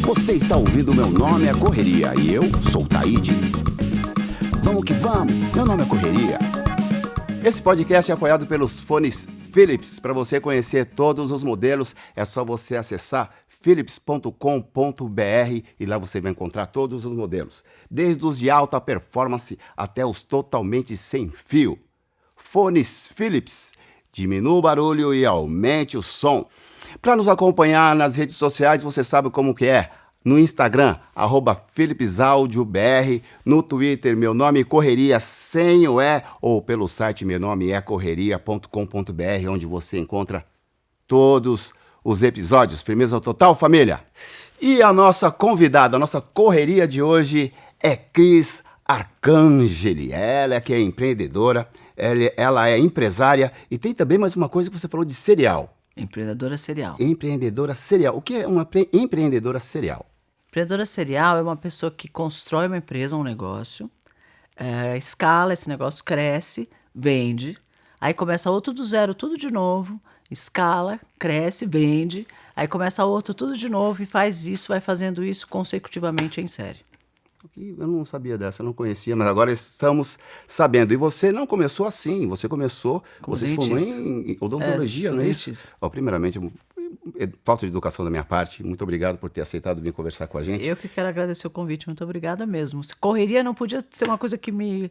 Você está ouvindo Meu Nome é Correria e eu sou o Taíde. Vamos que vamos, Meu Nome é Correria. Esse podcast é apoiado pelos fones Philips. Para você conhecer todos os modelos, é só você acessar philips.com.br e lá você vai encontrar todos os modelos, desde os de alta performance até os totalmente sem fio. Fones Philips, diminua o barulho e aumente o som. Para nos acompanhar nas redes sociais, você sabe como que é. No Instagram, @PhilipsAudioBR, no Twitter, Meu Nome é Correria, sem o E, ou pelo site meunomeecorreria.com.br, onde você encontra todos os episódios. Firmeza total, família? E a nossa convidada, a nossa correria de hoje é Cris Arcangeli. Ela que é empreendedora, ela é empresária e tem também mais uma coisa que você falou de serial. Empreendedora serial. Empreendedora serial. O que é uma empreendedora serial? Empreendedora serial é uma pessoa que constrói uma empresa, um negócio, escala esse negócio, cresce, vende, aí começa outro do zero, tudo de novo, escala, cresce, vende, aí começa outro tudo de novo e faz isso, vai fazendo isso consecutivamente em série. Eu não sabia dessa, eu não conhecia, mas agora estamos sabendo. E você não começou assim, você começou, Como você se formou dentista. em odontologia, Sou não é isso? dentista. Primeiramente, falta de educação da minha parte, muito obrigado por ter aceitado vir conversar com a gente. Eu que quero agradecer o convite, muito obrigada mesmo. Correria não podia ser uma coisa que me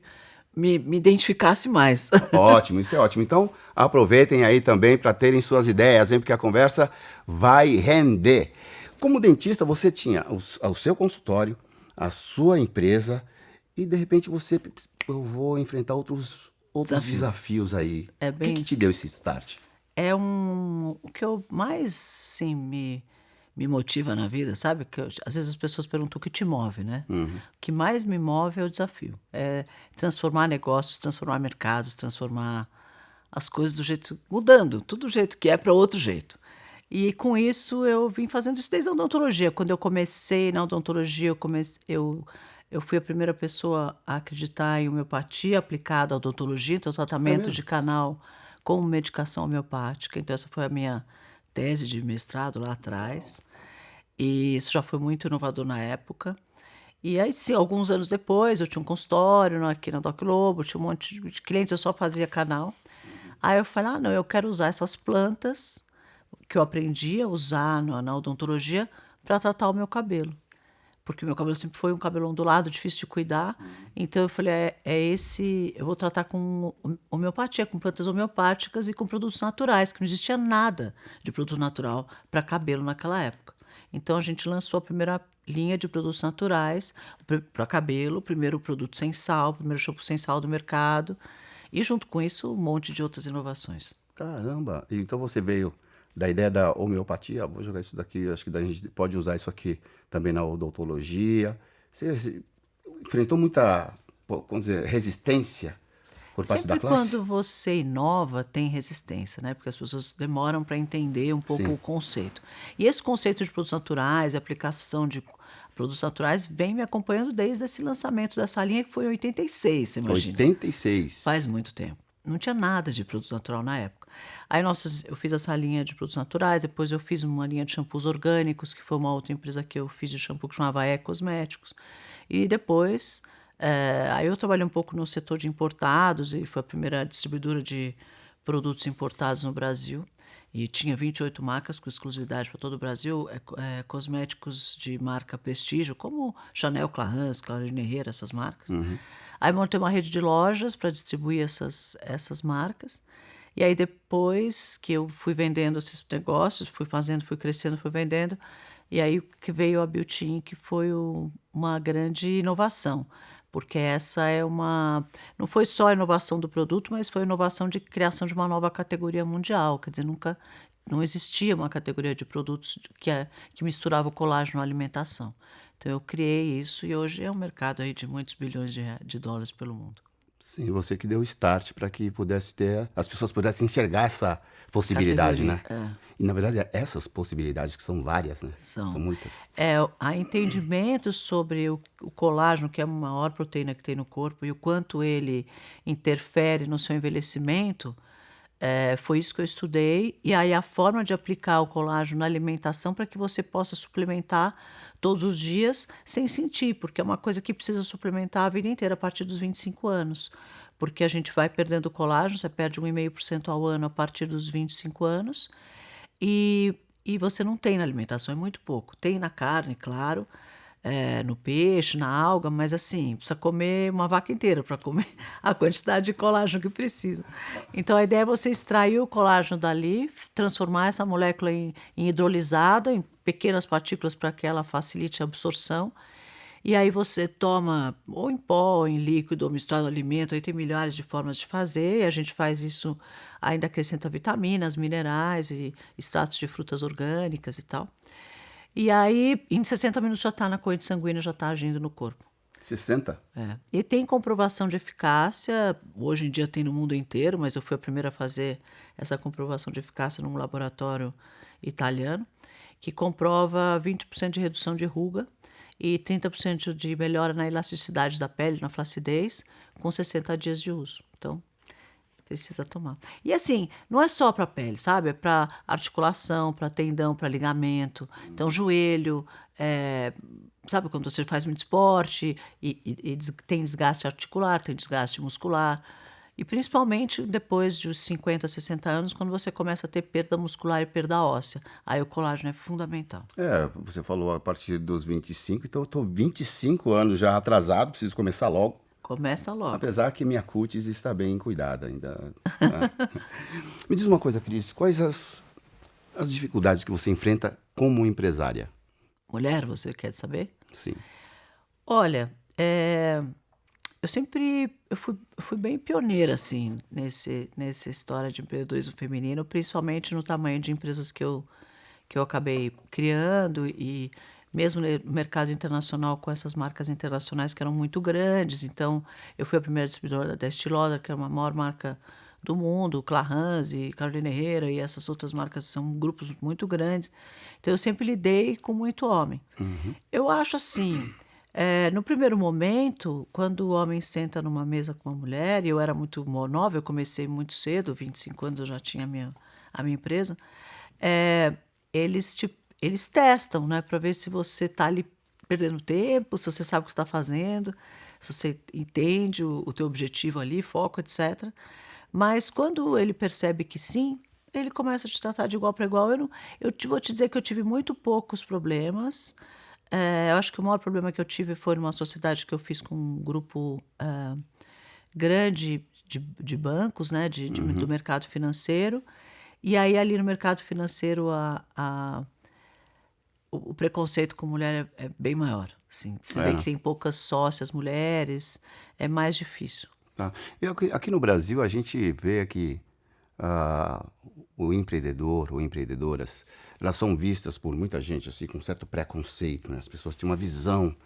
identificasse mais. Ótimo, isso é ótimo. Então, aproveitem aí também para terem suas ideias, hein, porque a conversa vai render. Como dentista, você tinha o seu consultório, a sua empresa e, de repente, eu vou enfrentar outros desafios aí. É O bem que te isso. deu esse start? O que eu mais, sim, me motiva na vida, sabe? Às vezes as pessoas perguntam o que te move, né? O que mais me move é o desafio. É transformar negócios, transformar mercados, transformar as coisas do jeito... Mudando, tudo do jeito que é para outro jeito. E com isso eu vim fazendo isso desde a odontologia. Quando eu comecei na odontologia, eu fui a primeira pessoa a acreditar em homeopatia aplicada à odontologia, então tratamento de canal com medicação homeopática. Então essa foi a minha tese de mestrado lá atrás. E isso já foi muito inovador na época. E aí, sim, alguns anos depois, eu tinha um consultório aqui na Doc Lobo, tinha um monte de clientes, eu só fazia canal. Aí eu falei, não, eu quero usar essas plantas que eu aprendi a usar na odontologia para tratar o meu cabelo. Porque meu cabelo sempre foi um cabelo ondulado, difícil de cuidar. Então eu falei, eu vou tratar com homeopatia, com plantas homeopáticas e com produtos naturais, que não existia nada de produto natural para cabelo naquela época. Então a gente lançou a primeira linha de produtos naturais para cabelo, o primeiro produto sem sal, o primeiro shampoo sem sal do mercado. E junto com isso, um monte de outras inovações. Caramba! Então você veio da ideia da homeopatia, vou jogar isso daqui, acho que a gente pode usar isso aqui também na odontologia. Você enfrentou muita, vamos dizer, resistência por parte da Sempre classe? quando você inova, tem resistência, né? Porque as pessoas demoram para entender um pouco Sim. o conceito. E esse conceito de produtos naturais, a aplicação de produtos naturais, vem me acompanhando desde esse lançamento dessa linha, que foi em 86, você imagina. 86. Faz muito tempo. Não tinha nada de produto natural na época. Aí eu fiz essa linha de produtos naturais, depois eu fiz uma linha de shampoos orgânicos, que foi uma outra empresa que eu fiz de shampoo que chamava E-Cosméticos. E depois, aí eu trabalhei um pouco no setor de importados, e foi a primeira distribuidora de produtos importados no Brasil. E tinha 28 marcas com exclusividade para todo o Brasil, cosméticos de marca prestígio, como Chanel, Clarins, Claudine Herrera, essas marcas. Aí montei uma rede de lojas para distribuir essas marcas. E aí depois que eu fui vendendo esses negócios, fui crescendo, fui vendendo, e aí que veio a Beauty, que foi uma grande inovação. Porque não foi só a inovação do produto, mas foi a inovação de criação de uma nova categoria mundial. Quer dizer, não existia uma categoria de produtos que misturava o colágeno à alimentação. Então eu criei isso e hoje é um mercado aí de muitos bilhões de dólares pelo mundo. Sim, você que deu o start para que as pessoas pudessem enxergar essa possibilidade, né? E na verdade essas possibilidades que são várias, né? São muitas. Há entendimento sobre o colágeno, que é a maior proteína que tem no corpo, e o quanto ele interfere no seu envelhecimento, Foi isso que eu estudei. E aí a forma de aplicar o colágeno na alimentação para que você possa suplementar todos os dias sem sentir, porque é uma coisa que precisa suplementar a vida inteira, a partir dos 25 anos. Porque a gente vai perdendo colágeno, você perde 1,5% ao ano a partir dos 25 anos. E você não tem na alimentação, é muito pouco. Tem na carne, claro, no peixe, na alga, mas assim, precisa comer uma vaca inteira para comer a quantidade de colágeno que precisa. Então a ideia é você extrair o colágeno dali, transformar essa molécula em hidrolisada, em pequenas partículas para que ela facilite a absorção. E aí você toma ou em pó, ou em líquido, ou misturado no alimento, aí tem milhares de formas de fazer, e a gente faz isso, ainda acrescenta vitaminas, minerais e extratos de frutas orgânicas e tal. E aí, em 60 minutos já está na corrente sanguínea, já está agindo no corpo. 60? E tem comprovação de eficácia, hoje em dia tem no mundo inteiro, mas eu fui a primeira a fazer essa comprovação de eficácia num laboratório italiano, que comprova 20% de redução de ruga e 30% de melhora na elasticidade da pele, na flacidez, com 60 dias de uso. Então, precisa tomar. E assim, não é só para pele, sabe? É para articulação, para tendão, para ligamento. Então, joelho, sabe quando você faz muito esporte e tem desgaste articular, tem desgaste muscular. E principalmente depois dos 50, 60 anos, quando você começa a ter perda muscular e perda óssea. Aí o colágeno é fundamental. Você falou a partir dos 25, então eu estou 25 anos já atrasado, preciso começar logo. Começa logo. Apesar que minha cutis está bem cuidada ainda. Né? Me diz uma coisa, Cris, quais as dificuldades que você enfrenta como empresária? Mulher, você quer saber? Sim. Olha, eu fui bem pioneira, assim, nessa história de empreendedorismo feminino, principalmente no tamanho de empresas que eu acabei criando e mesmo no mercado internacional com essas marcas internacionais que eram muito grandes. Então, eu fui a primeira distribuidora da Estée Lauder, que é uma maior marca do mundo, Clarins e Carolina Herrera, e essas outras marcas são grupos muito grandes. Então, eu sempre lidei com muito homem. Eu acho assim, no primeiro momento, quando o homem senta numa mesa com uma mulher, e eu era muito nova, eu comecei muito cedo, 25 anos eu já tinha a minha empresa, eles testam, né, para ver se você está ali perdendo tempo, se você sabe o que está fazendo, se você entende o teu objetivo ali, foco, etc. Mas quando ele percebe que sim, ele começa a te tratar de igual para igual. Vou te dizer que eu tive muito poucos problemas. Eu acho que o maior problema que eu tive foi numa sociedade que eu fiz com um grupo grande de bancos, né, do mercado financeiro. E aí ali no mercado financeiro o preconceito com mulher é bem maior. Assim. Você vê que tem poucas sócias mulheres, é mais difícil. Tá. Aqui no Brasil, a gente vê que o empreendedor ou empreendedoras, elas são vistas por muita gente assim, com certo preconceito. Né? As pessoas têm uma visão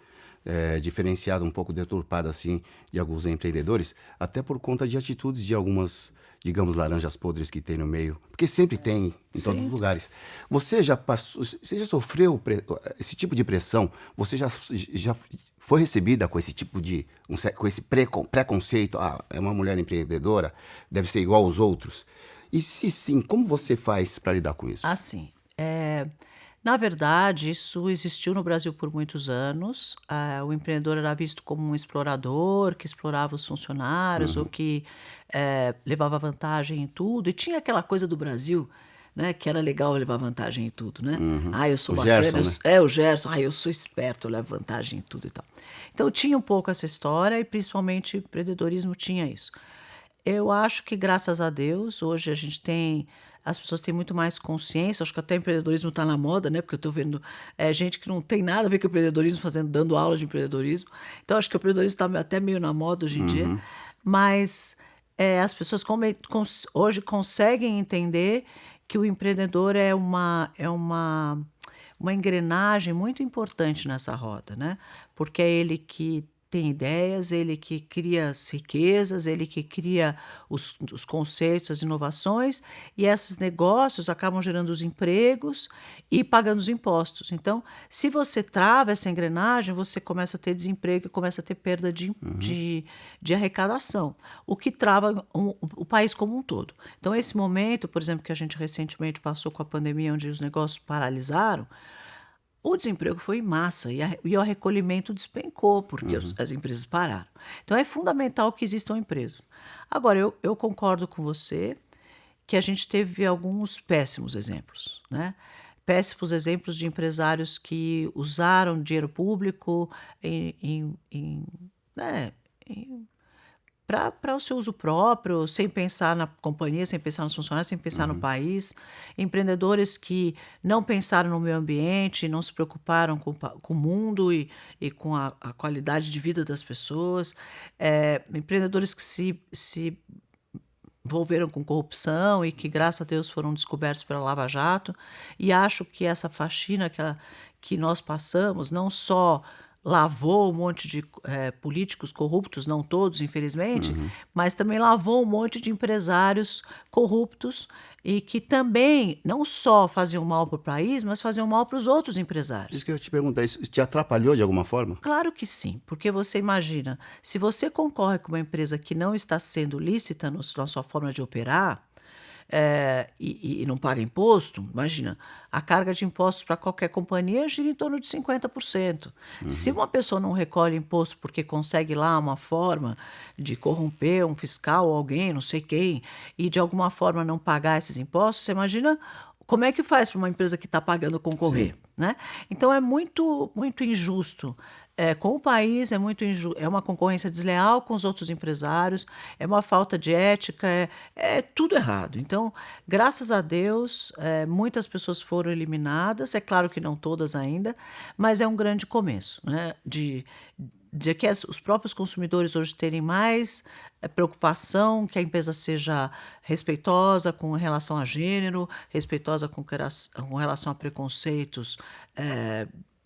diferenciada, um pouco deturpada assim, de alguns empreendedores, até por conta de atitudes de algumas, digamos, laranjas podres que tem no meio, porque sempre tem em todos os lugares. Você já sofreu esse tipo de pressão? Você já foi recebida com esse tipo com esse preconceito? É uma mulher empreendedora, deve ser igual aos outros. E se sim, como você faz para lidar com isso? Assim, na verdade, isso existiu no Brasil por muitos anos. O empreendedor era visto como um explorador, que explorava os funcionários, ou que levava vantagem em tudo. E tinha aquela coisa do Brasil, né, que era legal levar vantagem em tudo, né? Eu sou bacana. Gerson, né? O Gerson. Eu sou esperto, eu levo vantagem em tudo e tal. Então, tinha um pouco essa história e, principalmente, o empreendedorismo tinha isso. Eu acho que, graças a Deus, hoje as pessoas têm muito mais consciência. Acho que até o empreendedorismo está na moda, né? Porque eu estou vendo gente que não tem nada a ver com o empreendedorismo dando aula de empreendedorismo. Então, acho que o empreendedorismo está até meio na moda hoje em dia. Mas as pessoas hoje conseguem entender que o empreendedor é uma engrenagem muito importante nessa roda, né? Porque é ele que tem ideias, ele que cria as riquezas, ele que cria os conceitos, as inovações, e esses negócios acabam gerando os empregos e pagando os impostos. Então, se você trava essa engrenagem, você começa a ter desemprego e começa a ter perda de arrecadação, o que trava o país como um todo. Então, esse momento, por exemplo, que a gente recentemente passou com a pandemia, onde os negócios paralisaram, o desemprego foi em massa e o recolhimento despencou, porque as empresas pararam. Então, é fundamental que existam empresas. Agora, eu concordo com você que a gente teve alguns péssimos exemplos, né? Péssimos exemplos de empresários que usaram dinheiro público para o seu uso próprio, sem pensar na companhia, sem pensar nos funcionários, sem pensar no país. Empreendedores que não pensaram no meio ambiente, não se preocuparam com o mundo e com a qualidade de vida das pessoas. Empreendedores que se envolveram com corrupção e que, graças a Deus, foram descobertos pela Lava Jato. E acho que essa faxina que nós passamos não só lavou um monte de políticos corruptos, não todos, infelizmente, mas também lavou um monte de empresários corruptos e que também não só faziam mal para o país, mas faziam mal para os outros empresários. Isso que eu ia te perguntar, isso te atrapalhou de alguma forma? Claro que sim, porque você imagina, se você concorre com uma empresa que não está sendo lícita na sua forma de operar, e não paga imposto, imagina, a carga de impostos para qualquer companhia gira em torno de 50%. Se uma pessoa não recolhe imposto porque consegue lá uma forma de corromper um fiscal ou alguém, não sei quem, e de alguma forma não pagar esses impostos, você imagina como é que faz para uma empresa que está pagando concorrer, né? Então é muito, muito injusto. Com o país é uma concorrência desleal com os outros empresários, é uma falta de ética, é tudo errado. Então, graças a Deus, muitas pessoas foram eliminadas, é claro que não todas ainda, mas é um grande começo, né? De que os próprios consumidores hoje terem mais preocupação, que a empresa seja respeitosa com relação a gênero, respeitosa com relação a preconceitos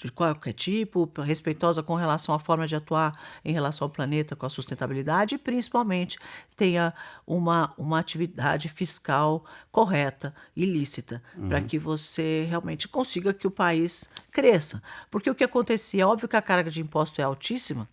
de qualquer tipo, respeitosa com relação à forma de atuar em relação ao planeta, com a sustentabilidade e, principalmente, tenha uma atividade fiscal correta e lícita, para que você realmente consiga que o país cresça. Porque o que acontecia, óbvio que a carga de impostos era altíssima,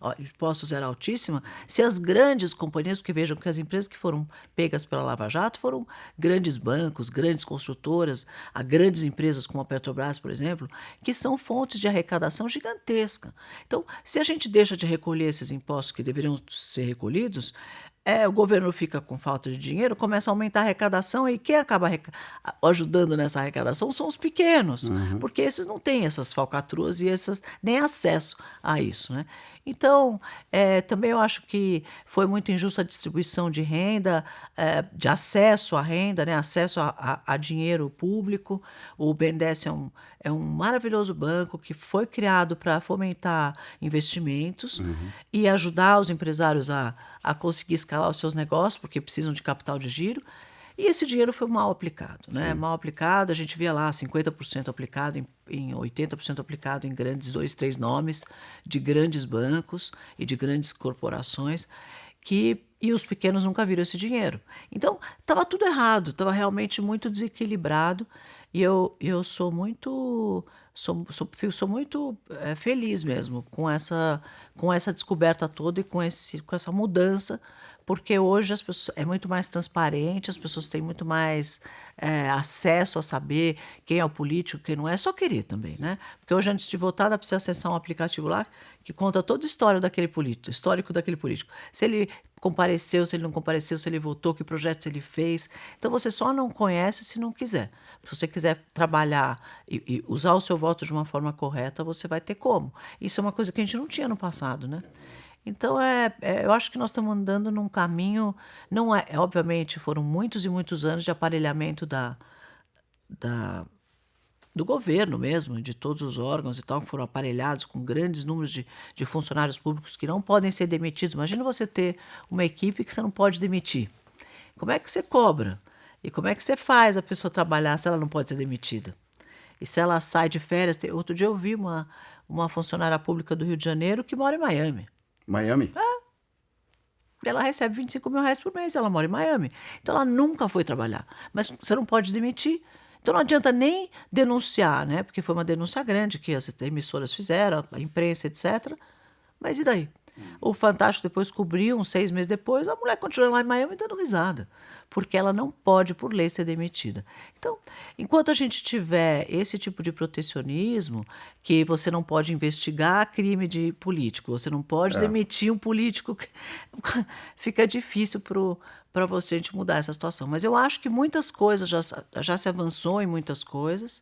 se as grandes companhias, porque vejam que as empresas que foram pegas pela Lava Jato foram grandes bancos, grandes construtoras, grandes empresas como a Petrobras, por exemplo, que são fontes de arrecadação gigantesca. Então, se a gente deixa de recolher esses impostos que deveriam ser recolhidos, o governo fica com falta de dinheiro, começa a aumentar a arrecadação e quem acaba ajudando nessa arrecadação são os pequenos, porque esses não têm essas falcatruas e nem acesso a isso, né? Então, também eu acho que foi muito injusta a distribuição de renda, de acesso à renda, né? Acesso a dinheiro público. O BNDES é um maravilhoso banco que foi criado para fomentar investimentos e ajudar os empresários a conseguir escalar os seus negócios, porque precisam de capital de giro. E esse dinheiro foi mal aplicado, né? Mal aplicado, a gente via lá 50% aplicado em 80% aplicado em grandes 2, 3 nomes de grandes bancos e de grandes corporações e os pequenos nunca viram esse dinheiro. Então, estava tudo errado, estava realmente muito desequilibrado e eu sou muito feliz mesmo com essa descoberta toda e com essa mudança, porque hoje as pessoas é muito mais transparente, as pessoas têm muito mais acesso a saber quem é o político, quem não é, só querer também, né? Porque hoje, antes de votar, dá para você acessar um aplicativo lá que conta toda a história daquele político, histórico daquele político. Se ele compareceu, se ele não compareceu, se ele votou, que projetos ele fez. Então, você só não conhece se não quiser. Se você quiser trabalhar e usar o seu voto de uma forma correta, você vai ter como. Isso é uma coisa que a gente não tinha no passado, né? Então, eu acho que nós estamos andando num caminho... Não obviamente, foram muitos e muitos anos de aparelhamento do governo mesmo, de todos os órgãos e tal, que foram aparelhados com grandes números de funcionários públicos que não podem ser demitidos. Imagina você ter uma equipe que você não pode demitir. Como é que você cobra? E como é que você faz a pessoa trabalhar se ela não pode ser demitida? E se ela sai de férias... Outro dia eu vi uma funcionária pública do Rio de Janeiro que mora em Miami. Miami? Ela recebe 25 mil reais por mês, ela mora em Miami. Então ela nunca foi trabalhar. Mas você não pode demitir. Então não adianta nem denunciar, né? Porque foi uma denúncia grande que as emissoras fizeram, a imprensa, etc. Mas e daí? O Fantástico depois cobriu, uns 6 meses depois, a mulher continua lá em Miami dando risada. Porque ela não pode, por lei, ser demitida. Então, enquanto a gente tiver esse tipo de protecionismo, que você não pode investigar crime de político, você não pode demitir um político, fica difícil para você a gente mudar essa situação. Mas eu acho que muitas coisas, já se avançou em muitas coisas.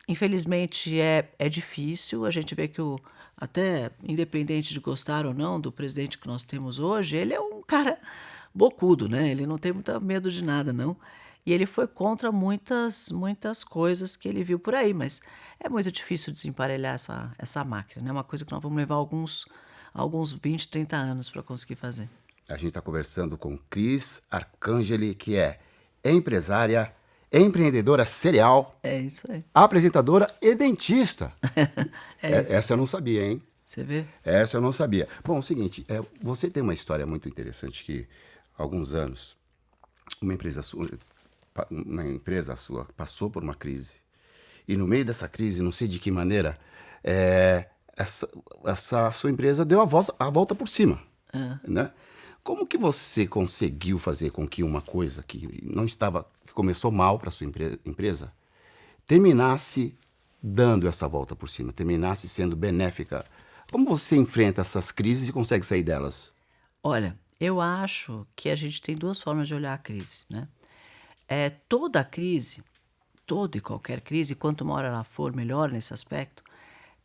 Infelizmente é difícil, a gente vê que até independente de gostar ou não do presidente que nós temos hoje, ele é um cara bocudo, né? Ele não tem muito medo de nada, não. E ele foi contra muitas coisas que ele viu por aí, mas é muito difícil desemparelhar essa máquina, né? É uma coisa que nós vamos levar alguns 20, 30 anos para conseguir fazer. A gente está conversando com Cris Arcangeli, que é empresária, empreendedora serial. É isso aí. Apresentadora e dentista. Isso. Essa eu não sabia, hein? Você vê? Essa eu não sabia. Bom, é o seguinte, você tem uma história muito interessante que, há alguns anos, uma empresa sua passou por uma crise. E no meio dessa crise, não sei de que maneira, essa sua empresa deu a volta por cima. Né? Como que você conseguiu fazer com que uma coisa que começou mal para sua empresa, terminasse dando essa volta por cima, terminasse sendo benéfica? Como você enfrenta essas crises e consegue sair delas? Olha, eu acho que a gente tem 2 formas de olhar a crise, né? Toda crise, toda e qualquer crise, quanto maior ela for, melhor nesse aspecto,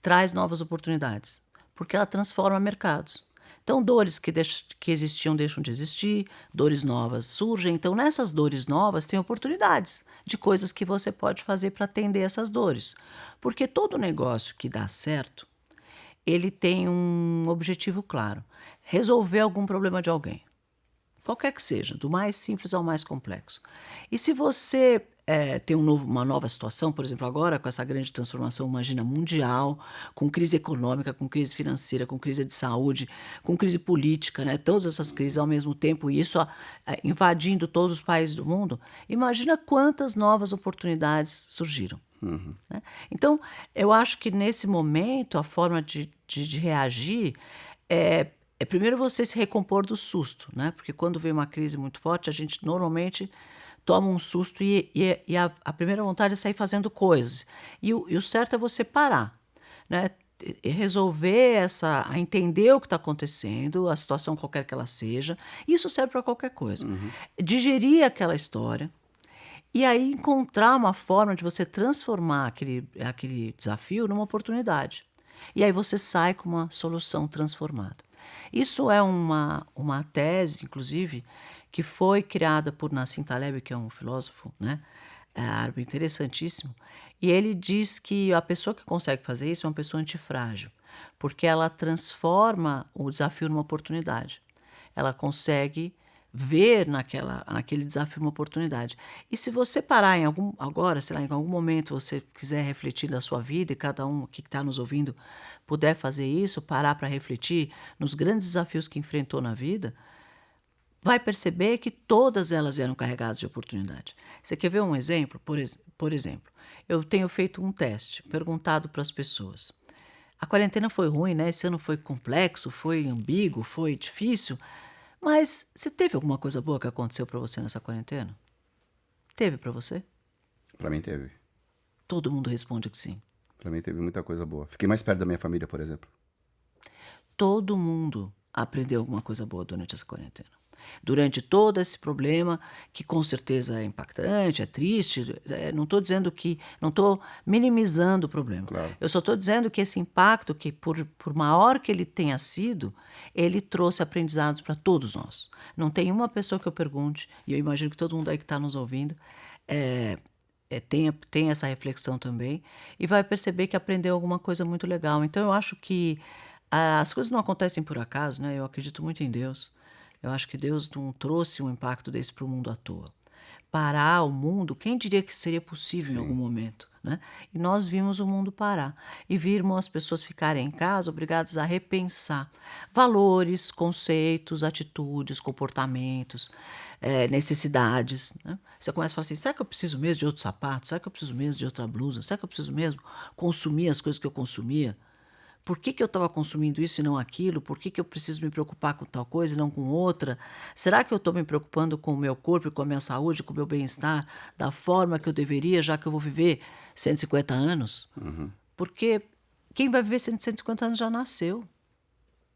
traz novas oportunidades, porque ela transforma mercados. Então, dores que existiam deixam de existir, dores novas surgem. Então, nessas dores novas, tem oportunidades de coisas que você pode fazer para atender essas dores. Porque todo negócio que dá certo, ele tem um objetivo claro: resolver algum problema de alguém. Qualquer que seja, do mais simples ao mais complexo. E se você tem uma nova situação, por exemplo, agora com essa grande transformação, imagina, mundial, com crise econômica, com crise financeira, com crise de saúde, com crise política, né? Todas essas crises ao mesmo tempo, e isso invadindo todos os países do mundo, imagina quantas novas oportunidades surgiram. Né? Então, eu acho que nesse momento, a forma de reagir é primeiro você se recompor do susto, né? Porque quando vem uma crise muito forte, a gente normalmente toma um susto e a primeira vontade é sair fazendo coisas. E o certo é você parar, né? E resolver a entender o que está acontecendo, a situação qualquer que ela seja. Isso serve para qualquer coisa. Digerir aquela história e aí encontrar uma forma de você transformar aquele desafio numa oportunidade. E aí você sai com uma solução transformada. Isso é uma tese, inclusive, que foi criada por Nassim Taleb, que é um filósofo, né, árabe interessantíssimo, e ele diz que a pessoa que consegue fazer isso é uma pessoa antifrágil, porque ela transforma o desafio numa oportunidade. Ela consegue ver naquele desafio uma oportunidade. E se você parar em algum momento você quiser refletir da sua vida, e cada um que está nos ouvindo puder fazer isso, parar para refletir nos grandes desafios que enfrentou na vida, vai perceber que todas elas vieram carregadas de oportunidade. Você quer ver um exemplo? Por exemplo, eu tenho feito um teste, perguntado para as pessoas. A quarentena foi ruim, né? Esse ano foi complexo, foi ambíguo, foi difícil, mas você teve alguma coisa boa que aconteceu para você nessa quarentena? Teve para você? Para mim teve. Todo mundo responde que sim. Para mim teve muita coisa boa. Fiquei mais perto da minha família, por exemplo. Todo mundo aprendeu alguma coisa boa durante essa quarentena. Durante todo esse problema, que com certeza é impactante, é triste, não estou minimizando o problema. Claro. Eu só estou dizendo que esse impacto, que por maior que ele tenha sido, ele trouxe aprendizados para todos nós. Não tem uma pessoa que eu pergunte, e eu imagino que todo mundo aí que está nos ouvindo tem essa reflexão também, e vai perceber que aprendeu alguma coisa muito legal. Então eu acho que as coisas não acontecem por acaso, né? Eu acredito muito em Deus. Eu acho que Deus não trouxe um impacto desse para o mundo à toa. parar o mundo, quem diria que isso seria possível em algum momento? Né? E nós vimos o mundo parar e vimos as pessoas ficarem em casa obrigadas a repensar valores, conceitos, atitudes, comportamentos, necessidades. Né? Você começa a falar assim, será que eu preciso mesmo de outro sapato? Será que eu preciso mesmo de outra blusa? Será que eu preciso mesmo consumir as coisas que eu consumia? Por que eu estava consumindo isso e não aquilo? Por que eu preciso me preocupar com tal coisa e não com outra? Será que eu estou me preocupando com o meu corpo, com a minha saúde, com o meu bem-estar, da forma que eu deveria, já que eu vou viver 150 anos? Porque quem vai viver 150 anos já nasceu.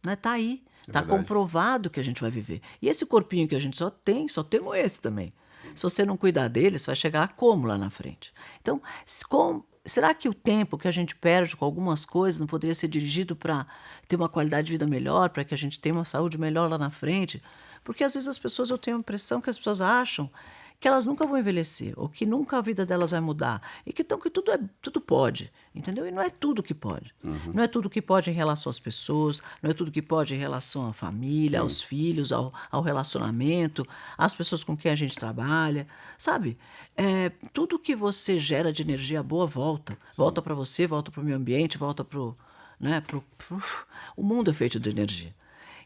Né? Tá aí. Está comprovado que a gente vai viver. E esse corpinho que a gente só temos esse também. Se você não cuidar dele, você vai chegar a como lá na frente? Então, será que o tempo que a gente perde com algumas coisas não poderia ser dirigido para ter uma qualidade de vida melhor, para que a gente tenha uma saúde melhor lá na frente? Porque às vezes eu tenho a impressão que as pessoas acham que elas nunca vão envelhecer, ou que nunca a vida delas vai mudar, e que tudo pode, entendeu? E não é tudo que pode. Não é tudo que pode em relação às pessoas, não é tudo que pode em relação à família, aos filhos, ao relacionamento, às pessoas com quem a gente trabalha, sabe? Tudo que você gera de energia boa volta. Volta para você, volta para o meio ambiente, volta para o... Né, o mundo é feito de energia.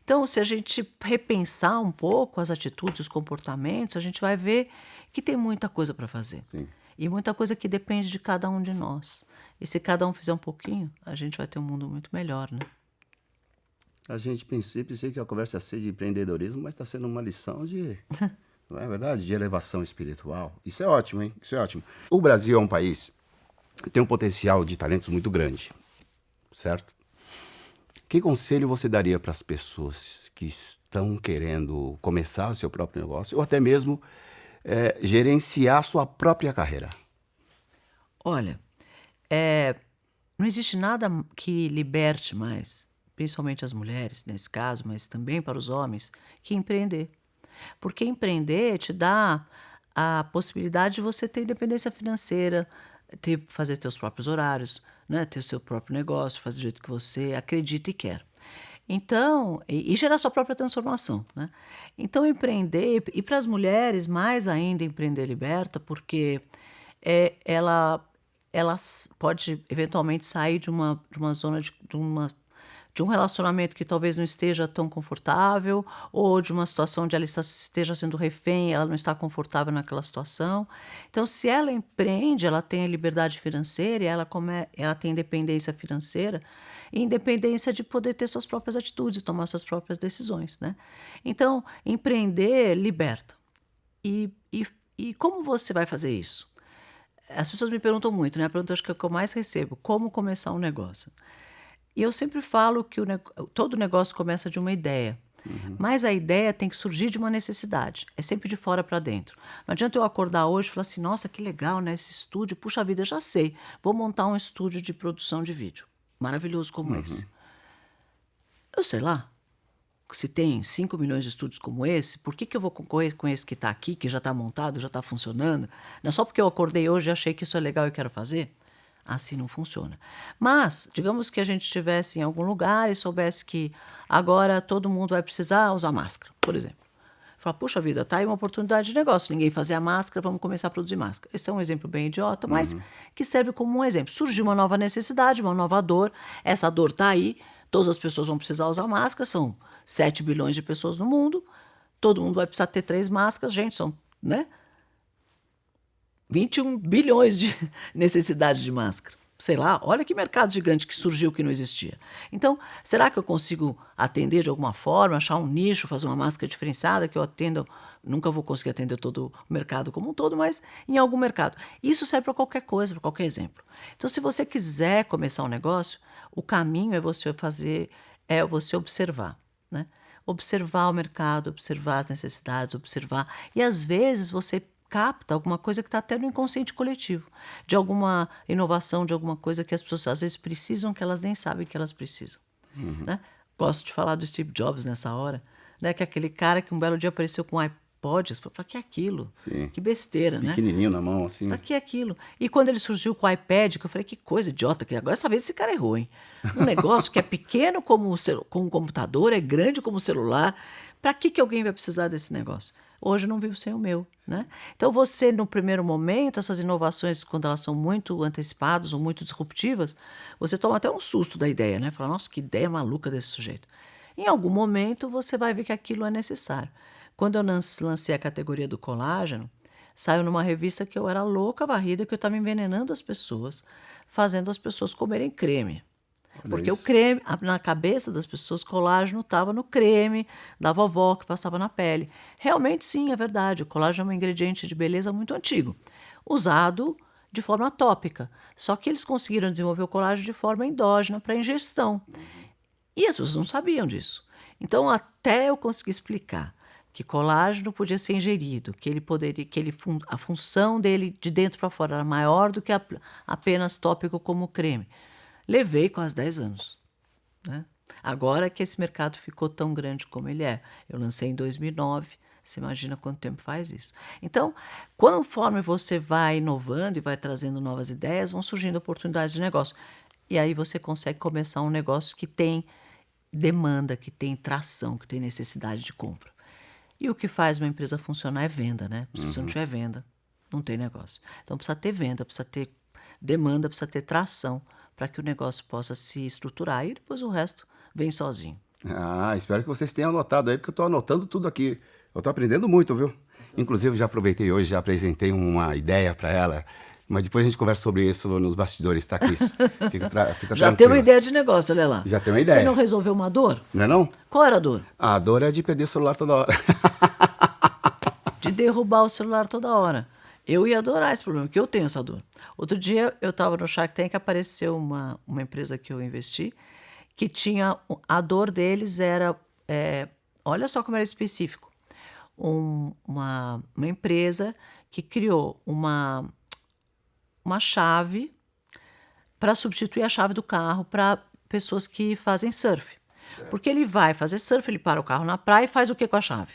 Então, se a gente repensar um pouco as atitudes, os comportamentos, a gente vai ver que tem muita coisa para fazer. Sim. E muita coisa que depende de cada um de nós. E se cada um fizer um pouquinho, a gente vai ter um mundo muito melhor, né? A gente pensei que a conversa ia ser de empreendedorismo, mas está sendo uma lição de... Não é verdade? De elevação espiritual. Isso é ótimo, hein? Isso é ótimo. O Brasil é um país que tem um potencial de talentos muito grande, certo? Que conselho você daria para as pessoas que estão querendo começar o seu próprio negócio ou até mesmo gerenciar a sua própria carreira? Olha, não existe nada que liberte mais, principalmente as mulheres nesse caso, mas também para os homens, que empreender. Porque empreender te dá a possibilidade de você ter independência financeira, fazer seus próprios horários, né? Ter o seu próprio negócio, fazer do jeito que você acredita e quer. Então, e gerar sua própria transformação. Né? Então, empreender, e para as mulheres, mais ainda, empreender liberta, porque ela pode eventualmente sair de uma zona de um relacionamento que talvez não esteja tão confortável, ou de uma situação onde ela esteja sendo refém, ela não está confortável naquela situação. Então, se ela empreende, ela tem a liberdade financeira, ela tem independência financeira, e independência de poder ter suas próprias atitudes, tomar suas próprias decisões. Né? Então, empreender liberta. E como você vai fazer isso? As pessoas me perguntam muito, né? A pergunta acho que é o que eu mais recebo, como começar um negócio? E eu sempre falo que todo negócio começa de uma ideia. Mas a ideia tem que surgir de uma necessidade. É sempre de fora para dentro. Não adianta eu acordar hoje e falar assim, nossa, que legal, né? Esse estúdio, puxa vida, eu já sei. Vou montar um estúdio de produção de vídeo. Maravilhoso como esse. Eu sei lá. Se tem 5 milhões de estúdios como esse, por que eu vou concorrer com esse que está aqui, que já está montado, já está funcionando? Não é só porque eu acordei hoje e achei que isso é legal e quero fazer? Assim não funciona. Mas, digamos que a gente estivesse em algum lugar e soubesse que agora todo mundo vai precisar usar máscara, por exemplo. Fala, puxa vida, tá aí uma oportunidade de negócio. Ninguém fazia máscara, vamos começar a produzir máscara. Esse é um exemplo bem idiota, mas que serve como um exemplo. Surgiu uma nova necessidade, uma nova dor. Essa dor está aí. Todas as pessoas vão precisar usar máscara. São 7 bilhões de pessoas no mundo. Todo mundo vai precisar ter 3 máscaras. Gente, são, né? 21 bilhões de necessidade de máscara. Sei lá, olha que mercado gigante que surgiu que não existia. Então, será que eu consigo atender de alguma forma, achar um nicho, fazer uma máscara diferenciada que eu atenda? Nunca vou conseguir atender todo o mercado como um todo, mas em algum mercado. Isso serve para qualquer coisa, para qualquer exemplo. Então, se você quiser começar um negócio, o caminho é você observar, né? Observar o mercado, observar as necessidades, observar. E às vezes você capta alguma coisa que está até no inconsciente coletivo, de alguma inovação, de alguma coisa que as pessoas às vezes precisam, que elas nem sabem que elas precisam. Né? Gosto de falar do Steve Jobs nessa hora, né? Que é aquele cara que um belo dia apareceu com um iPod, você falou, para que aquilo? Sim. Que besteira, né? Pequenininho na mão, assim. Para que aquilo? E quando ele surgiu com o iPad, que eu falei, que coisa idiota, que agora essa vez esse cara errou, hein? Um negócio que é pequeno como um computador, é grande como um celular, para que alguém vai precisar desse negócio? Hoje eu não vivo sem o meu, né? Então você, no primeiro momento, essas inovações, quando elas são muito antecipadas ou muito disruptivas, você toma até um susto da ideia, né? Fala, nossa, que ideia maluca desse sujeito. Em algum momento você vai ver que aquilo é necessário. Quando eu lancei a categoria do colágeno, saiu numa revista que eu era louca varrida, que eu estava envenenando as pessoas, fazendo as pessoas comerem creme. Olha Porque o isso. creme, na cabeça das pessoas, colágeno estava no creme da vovó que passava na pele. Realmente, sim, é verdade. O colágeno é um ingrediente de beleza muito antigo, usado de forma tópica. Só que eles conseguiram desenvolver o colágeno de forma endógena para ingestão. E as pessoas não sabiam disso. Então, até eu conseguir explicar que colágeno podia ser ingerido, que ele poderia, a função dele de dentro para fora era maior do que apenas tópico como creme. Levei quase 10 anos. Né? Agora que esse mercado ficou tão grande como ele é. Eu lancei em 2009. Você imagina quanto tempo faz isso. Então, conforme você vai inovando e vai trazendo novas ideias, vão surgindo oportunidades de negócio. E aí você consegue começar um negócio que tem demanda, que tem tração, que tem necessidade de compra. E o que faz uma empresa funcionar é venda, né? Se não tiver venda, não tem negócio. Então precisa ter venda, precisa ter demanda, precisa ter tração para que o negócio possa se estruturar e depois o resto vem sozinho. Ah, espero que vocês tenham anotado aí, porque eu estou anotando tudo aqui. Eu estou aprendendo muito, viu? Inclusive, já aproveitei hoje, já apresentei uma ideia para ela, mas depois a gente conversa sobre isso nos bastidores, tá, Cris? Fica Já tem tranquila. uma ideia de negócio, olha lá. Já tem uma ideia. Você não resolveu uma dor? Não é não? Qual era a dor? A dor é de perder o celular toda hora. De derrubar o celular toda hora. Eu ia adorar esse problema, porque eu tenho essa dor. Outro dia eu estava no Shark Tank, apareceu uma empresa que eu investi, que tinha, a dor deles era, olha só como era específico, uma empresa que criou uma chave para substituir a chave do carro para pessoas que fazem surf. Porque ele vai fazer surf, ele para o carro na praia e faz o que com a chave?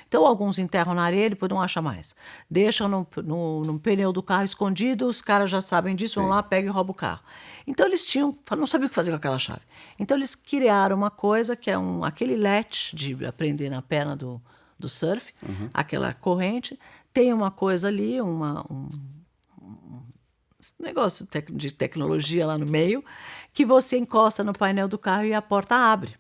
Então, alguns enterram na areia e depois não acham mais. Deixam no pneu do carro escondido, os caras já sabem disso, vão lá, pegam e roubam o carro. Então, eles não sabiam o que fazer com aquela chave. Então, eles criaram uma coisa que é aquele latch de aprender na perna do surf, aquela corrente, tem uma coisa ali, um negócio de tecnologia lá no meio, que você encosta no painel do carro e a porta abre.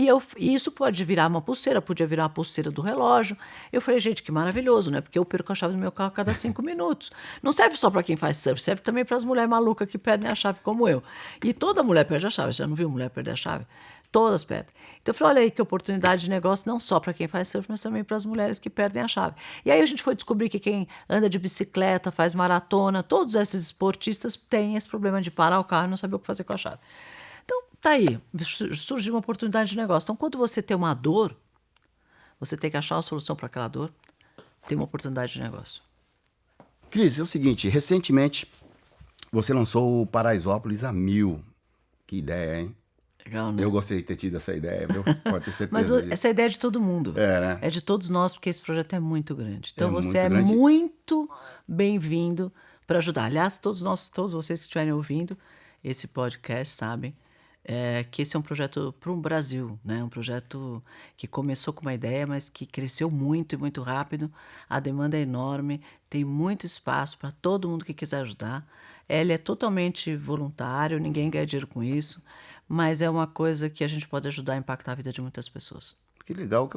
E isso pode virar uma pulseira, podia virar a pulseira do relógio. Eu falei, gente, que maravilhoso, né? Porque eu perco a chave do meu carro a cada 5 minutos. Não serve só para quem faz surf, serve também para as mulheres malucas que perdem a chave como eu. E toda mulher perde a chave. Você já não viu mulher perder a chave? Todas perdem. Então eu falei, olha aí que oportunidade de negócio, não só para quem faz surf, mas também para as mulheres que perdem a chave. E aí a gente foi descobrir que quem anda de bicicleta, faz maratona, todos esses esportistas têm esse problema de parar o carro e não saber o que fazer com a chave. Então, tá aí, surgiu uma oportunidade de negócio. Então, quando você tem uma dor, você tem que achar uma solução para aquela dor, tem uma oportunidade de negócio. Cris, é o seguinte, recentemente você lançou o Paraisópolis a 1000. Que ideia, hein? Legal, né? Eu gostaria de ter tido essa ideia, viu? Pode ter certeza Mas disso. essa ideia é de todo mundo. Né? É de todos nós, porque esse projeto é muito grande. Então, você muito grande. muito bem-vindo para ajudar. Aliás, todos vocês que estiverem ouvindo esse podcast sabem que esse é um projeto para o Brasil, né? Um projeto que começou com uma ideia, mas que cresceu muito e muito rápido. A demanda é enorme, tem muito espaço para todo mundo que quiser ajudar. Ele é totalmente voluntário, ninguém ganha dinheiro com isso, mas é uma coisa que a gente pode ajudar a impactar a vida de muitas pessoas. Que legal.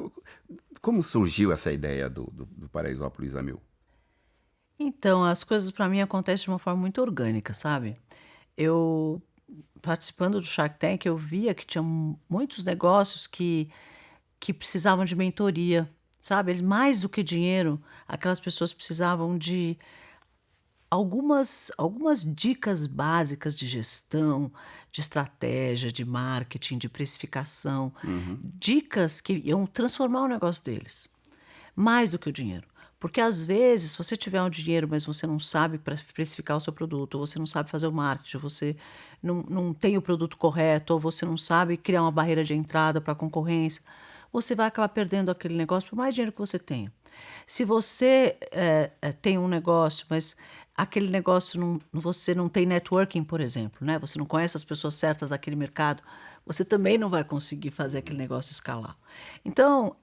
Como surgiu essa ideia do Paraisópolis a 1000? Então, as coisas para mim acontecem de uma forma muito orgânica, sabe? Eu, participando do Shark Tank, eu via que tinha muitos negócios que precisavam de mentoria, sabe? Eles, mais do que dinheiro, aquelas pessoas precisavam de algumas dicas básicas de gestão, de estratégia, de marketing, de precificação. Dicas que iam transformar o negócio deles. Mais do que o dinheiro. Porque, às vezes, se você tiver um dinheiro, mas você não sabe precificar o seu produto, ou você não sabe fazer o marketing, ou você não tem o produto correto, ou você não sabe criar uma barreira de entrada para a concorrência, você vai acabar perdendo aquele negócio por mais dinheiro que você tenha. Se você tem um negócio, mas aquele negócio você não tem networking, por exemplo, né? Você não conhece as pessoas certas daquele mercado, você também não vai conseguir fazer aquele negócio escalar. Então,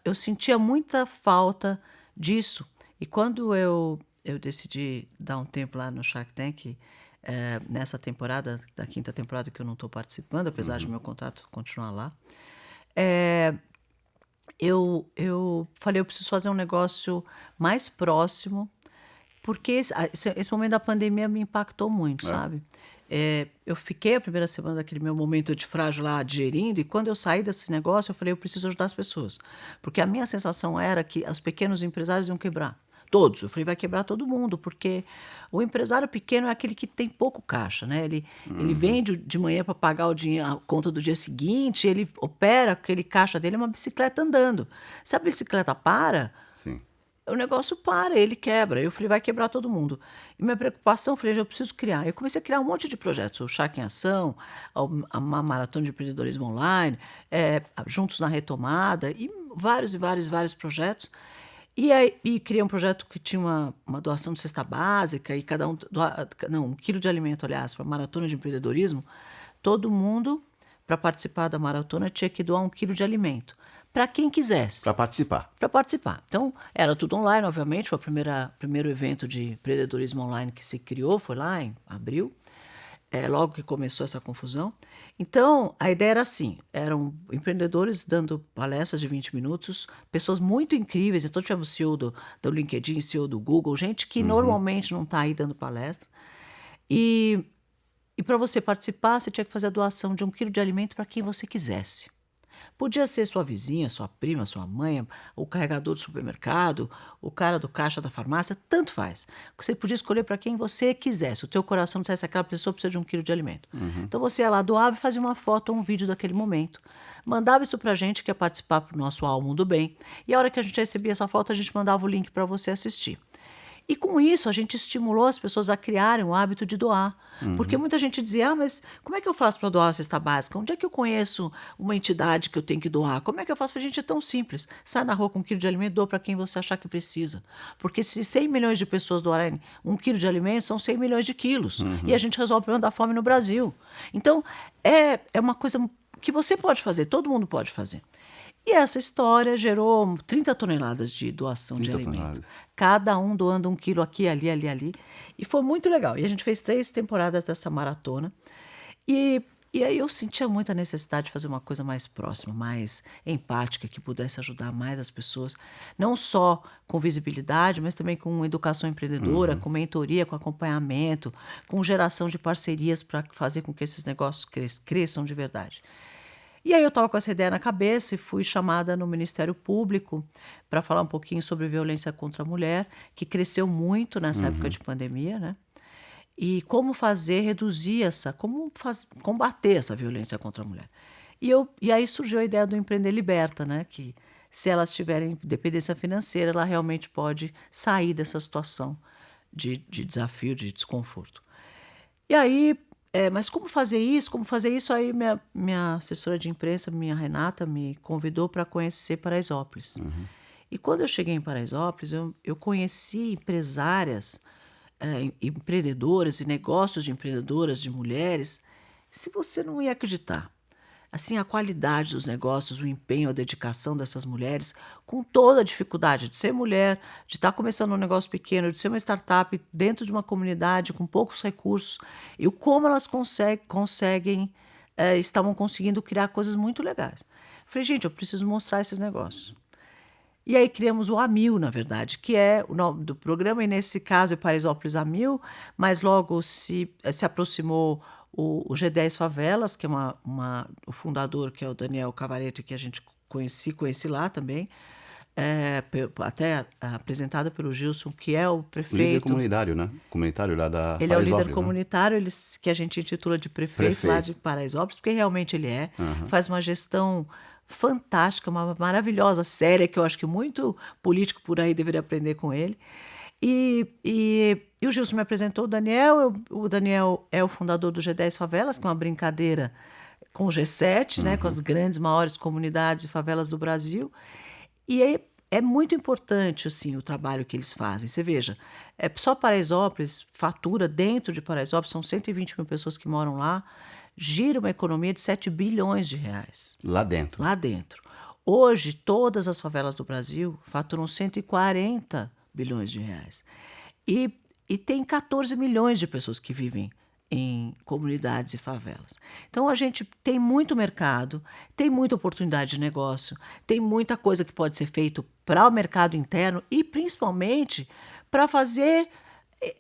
eu sentia muita falta disso. E quando eu decidi dar um tempo lá no Shark Tank, nessa temporada, da 5ª temporada que eu não estou participando, apesar de meu contrato continuar lá, eu falei, eu preciso fazer um negócio mais próximo, porque esse momento da pandemia me impactou muito, sabe? Eu fiquei a primeira semana daquele meu momento de frágil lá, digerindo, e quando eu saí desse negócio, eu falei, eu preciso ajudar as pessoas. Porque a minha sensação era que os pequenos empresários iam quebrar. Todos. Eu falei, vai quebrar todo mundo, porque o empresário pequeno é aquele que tem pouco caixa, né? Ele vende de manhã para pagar o dinheiro, a conta do dia seguinte, ele opera, aquele caixa dele é uma bicicleta andando. Se a bicicleta para... Sim. O negócio para, ele quebra. Eu falei, vai quebrar todo mundo. E minha preocupação, eu falei, eu preciso criar. Eu comecei a criar um monte de projetos. O Shark em Ação, a Maratona de Empreendedorismo Online, Juntos na Retomada, e vários projetos. E criei um projeto que tinha uma doação de cesta básica, e cada um... 1 quilo de alimento, aliás, para a Maratona de Empreendedorismo. Todo mundo, para participar da maratona, tinha que doar 1 quilo de alimento. Para quem quisesse. Para participar. Para participar. Então, era tudo online, obviamente. Foi o primeiro evento de empreendedorismo online que se criou, foi lá em abril, logo que começou essa confusão. Então, a ideia era assim, eram empreendedores dando palestras de 20 minutos, pessoas muito incríveis. Então, tivemos CEO do LinkedIn, CEO do Google, gente que normalmente não está aí dando palestra. E para você participar, você tinha que fazer a doação de 1 quilo de alimento para quem você quisesse. Podia ser sua vizinha, sua prima, sua mãe, o carregador do supermercado, o cara do caixa da farmácia, tanto faz. Você podia escolher para quem você quisesse. O teu coração dissesse que aquela pessoa precisa de 1 quilo de alimento. Então você ia lá, doava e fazia uma foto ou um vídeo daquele momento. Mandava isso para a gente que ia participar para o nosso Almo do Bem. E a hora que a gente recebia essa foto, a gente mandava o link para você assistir. E com isso, a gente estimulou as pessoas a criarem o hábito de doar. Porque muita gente dizia, mas como é que eu faço para doar a cesta básica? Onde é que eu conheço uma entidade que eu tenho que doar? Como é que eu faço? Gente, é tão simples. Sai na rua com 1 quilo de alimento, doa para quem você achar que precisa. Porque se 100 milhões de pessoas doarem 1 quilo de alimento, são 100 milhões de quilos. E a gente resolve o problema da fome no Brasil. Então, é uma coisa que você pode fazer, todo mundo pode fazer. E essa história gerou 30 toneladas de doação de alimento. Toneladas. Cada um doando 1 quilo aqui, ali. E foi muito legal. E a gente fez 3 temporadas dessa maratona. E aí eu sentia muita necessidade de fazer uma coisa mais próxima, mais empática, que pudesse ajudar mais as pessoas. Não só com visibilidade, mas também com educação empreendedora, com mentoria, com acompanhamento, com geração de parcerias para fazer com que esses negócios cresçam de verdade. E aí eu estava com essa ideia na cabeça e fui chamada no Ministério Público para falar um pouquinho sobre violência contra a mulher, que cresceu muito nessa época de pandemia, né? E como combater essa violência contra a mulher. E aí surgiu a ideia do Empreender Liberta, né? Que se elas tiverem dependência financeira, ela realmente pode sair dessa situação de desafio, de desconforto. E aí... mas como fazer isso? Aí minha assessora de imprensa, minha Renata, me convidou para conhecer Paraisópolis. E quando eu cheguei em Paraisópolis, eu conheci empresárias, empreendedoras e negócios de empreendedoras, de mulheres. Se você não ia acreditar, assim, a qualidade dos negócios, o empenho, a dedicação dessas mulheres, com toda a dificuldade de ser mulher, de estar começando um negócio pequeno, de ser uma startup dentro de uma comunidade com poucos recursos, e como elas estavam conseguindo criar coisas muito legais. Falei, gente, eu preciso mostrar esses negócios. E aí criamos o A1000, na verdade, que é o nome do programa, e nesse caso é Paraisópolis A1000, mas logo se aproximou o G10 Favelas, que é o fundador, que é o Daniel Cavarete, que a gente conheci lá também, até apresentada pelo Gilson, que é o prefeito. Líder comunitário, né? Comunitário lá da Ele é o líder Paraisópolis, comunitário, que a gente intitula de prefeito lá de Paraisópolis, porque realmente ele faz uma gestão fantástica, uma maravilhosa, séria, que eu acho que muito político por aí deveria aprender com ele. E o Gilson me apresentou o Daniel é o fundador do G10 Favelas, que é uma brincadeira com o G7, né, com as grandes, maiores comunidades e favelas do Brasil. E é muito importante assim, o trabalho que eles fazem. Você veja, só Paraisópolis fatura, dentro de Paraisópolis, são 120 mil pessoas que moram lá, gira uma economia de 7 bilhões de reais. Lá dentro. Lá dentro. Hoje, todas as favelas do Brasil faturam 140 bilhões de reais. E tem 14 milhões de pessoas que vivem em comunidades e favelas. Então, a gente tem muito mercado, tem muita oportunidade de negócio, tem muita coisa que pode ser feito para o mercado interno e, principalmente, para fazer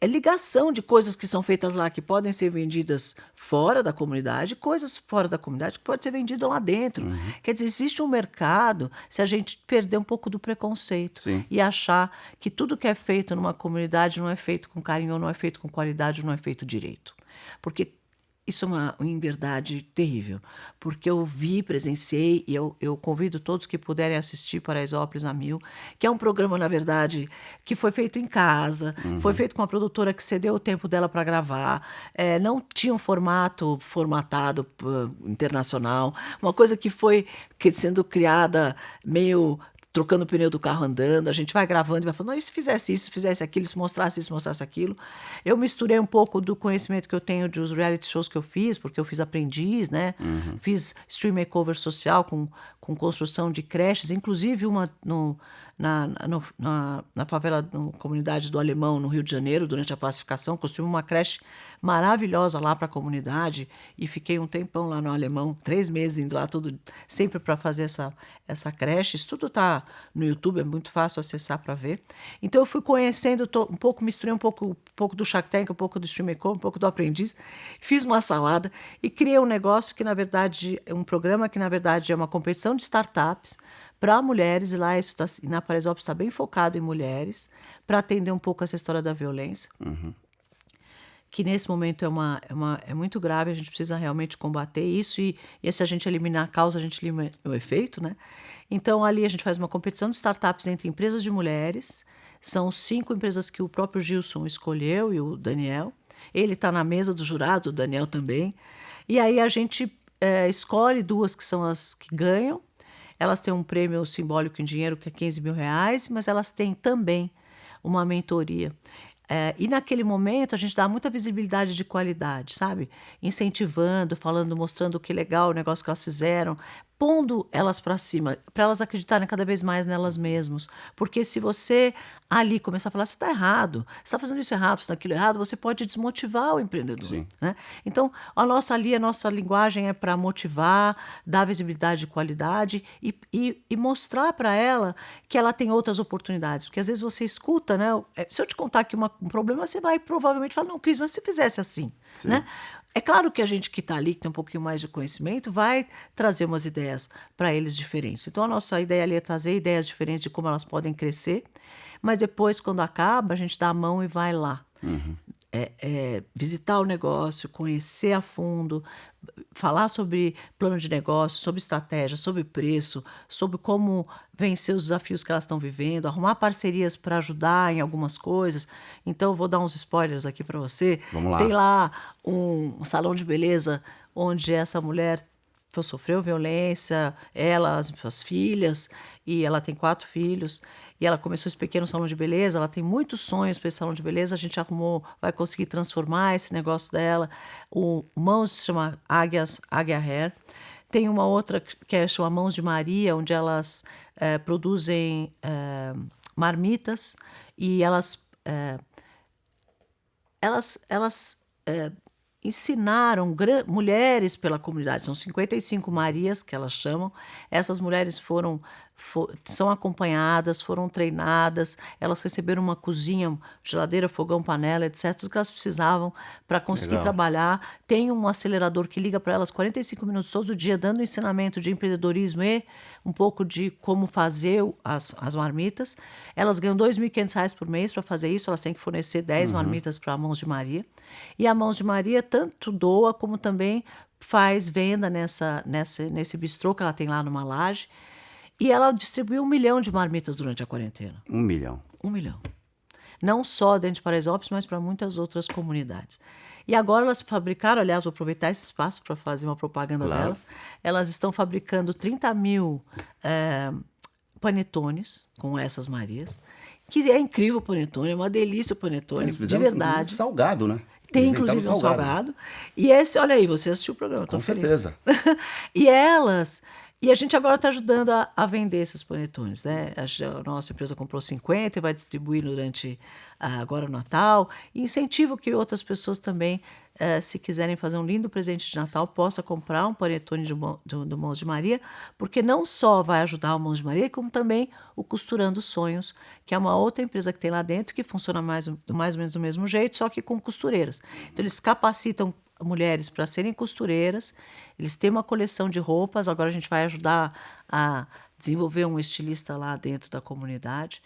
ligação de coisas que são feitas lá, que podem ser vendidas fora da comunidade, coisas fora da comunidade que podem ser vendidas lá dentro. Quer dizer, existe um mercado se a gente perder um pouco do preconceito. Sim. E achar que tudo que é feito numa comunidade não é feito com carinho, não é feito com qualidade, não é feito direito. Porque isso é uma inverdade terrível, porque eu vi, presenciei, e eu convido todos que puderem assistir Paraisópolis a Mil, que é um programa, na verdade, que foi feito em casa, foi feito com uma produtora que cedeu o tempo dela para gravar, não tinha um formatado internacional, uma coisa que foi sendo criada meio trocando o pneu do carro andando, a gente vai gravando e vai falando, não, e se fizesse isso, se fizesse aquilo, se mostrasse isso, se mostrasse aquilo. Eu misturei um pouco do conhecimento que eu tenho dos reality shows que eu fiz, porque eu fiz aprendiz, né? Fiz stream makeover social com construção de creches, inclusive uma na favela, na comunidade do Alemão, no Rio de Janeiro, durante a pacificação, construí uma creche maravilhosa lá para a comunidade e fiquei um tempão lá no Alemão, 3 meses indo lá, sempre para fazer essa creche. Isso tudo está no YouTube, é muito fácil acessar para ver. Então eu fui conhecendo um pouco, misturei um pouco do Shark Tank, um pouco do Stream Makeover, um pouco do Aprendiz, fiz uma salada e criei um negócio que, na verdade, é um programa que, na verdade, é uma competição de startups para mulheres, e lá isso na Paraisópolis está bem focado em mulheres, para atender um pouco essa história da violência, que nesse momento é muito grave, a gente precisa realmente combater isso, e se a gente eliminar a causa, a gente elimina o efeito, né? Então, ali a gente faz uma competição de startups entre empresas de mulheres, são 5 empresas que o próprio Gilson escolheu, e o Daniel, ele está na mesa dos jurados, o Daniel também, e aí a gente escolhe 2 que são as que ganham. Elas têm um prêmio simbólico em dinheiro que é 15 mil reais, mas elas têm também uma mentoria. E naquele momento a gente dá muita visibilidade de qualidade, sabe? Incentivando, falando, mostrando que legal o negócio que elas fizeram, pondo elas para cima, para elas acreditarem cada vez mais nelas mesmas. Porque se você ali começar a falar, você está errado, você está fazendo isso errado, você está aquilo errado, você pode desmotivar o empreendedor. Sim. Né? Então, a nossa linguagem é para motivar, dar visibilidade de qualidade e mostrar para ela que ela tem outras oportunidades. Porque às vezes você escuta, né? Se eu te contar aqui um problema, você vai provavelmente falar, não, Cris, mas se fizesse assim, né? É claro que a gente que está ali, que tem um pouquinho mais de conhecimento, vai trazer umas ideias para eles diferentes. Então, a nossa ideia ali é trazer ideias diferentes de como elas podem crescer, mas depois, quando acaba, a gente dá a mão e vai lá. Visitar o negócio, conhecer a fundo, falar sobre plano de negócio, sobre estratégia, sobre preço, sobre como vencer os desafios que elas estão vivendo, arrumar parcerias para ajudar em algumas coisas. Então, eu vou dar uns spoilers aqui para você. Vamos lá. Tem lá um salão de beleza onde essa mulher sofreu violência, ela, as filhas, e ela tem 4 filhos, e ela começou esse pequeno salão de beleza, ela tem muitos sonhos para esse salão de beleza, a gente vai conseguir transformar esse negócio dela. O Mãos se chama Águia Hair. Tem uma outra que chama Mãos de Maria, onde elas produzem marmitas, e elas ensinaram mulheres pela comunidade, são 55 Marias que elas chamam. Essas mulheres são acompanhadas, foram treinadas, elas receberam uma cozinha, geladeira, fogão, panela, etc., tudo que elas precisavam para conseguir trabalhar. Tem um acelerador que liga para elas 45 minutos todo dia, dando ensinamento de empreendedorismo e um pouco de como fazer as marmitas. Elas ganham R$2.500 por mês para fazer isso, elas têm que fornecer 10 marmitas para a Mãos de Maria. E a Mãos de Maria tanto doa como também faz venda nesse bistrô que ela tem lá numa laje. E ela distribuiu 1 milhão de marmitas durante a quarentena. 1 milhão. 1 milhão. Não só dentro de Paraisópolis, mas para muitas outras comunidades. E agora elas fabricaram, aliás, vou aproveitar esse espaço para fazer uma propaganda delas. Elas estão fabricando 30 mil panetones com essas Marias, que é incrível o panetone, é uma delícia o panetone, de verdade. Salgado, né? Tem, Inventaram inclusive, um salgado. salgado. E esse, olha aí, você assistiu o programa, estou Com feliz. certeza. E a gente agora está ajudando a vender esses panetones, né? A nossa empresa comprou 50 e vai distribuir durante agora o Natal. E incentivo que outras pessoas também, se quiserem fazer um lindo presente de Natal, possa comprar um panetone do Mãos de Maria, porque não só vai ajudar o Mãos de Maria, como também o Costurando Sonhos, que é uma outra empresa que tem lá dentro, que funciona mais ou menos do mesmo jeito, só que com costureiras. Então, eles capacitam mulheres para serem costureiras, eles têm uma coleção de roupas, agora a gente vai ajudar a desenvolver um estilista lá dentro da comunidade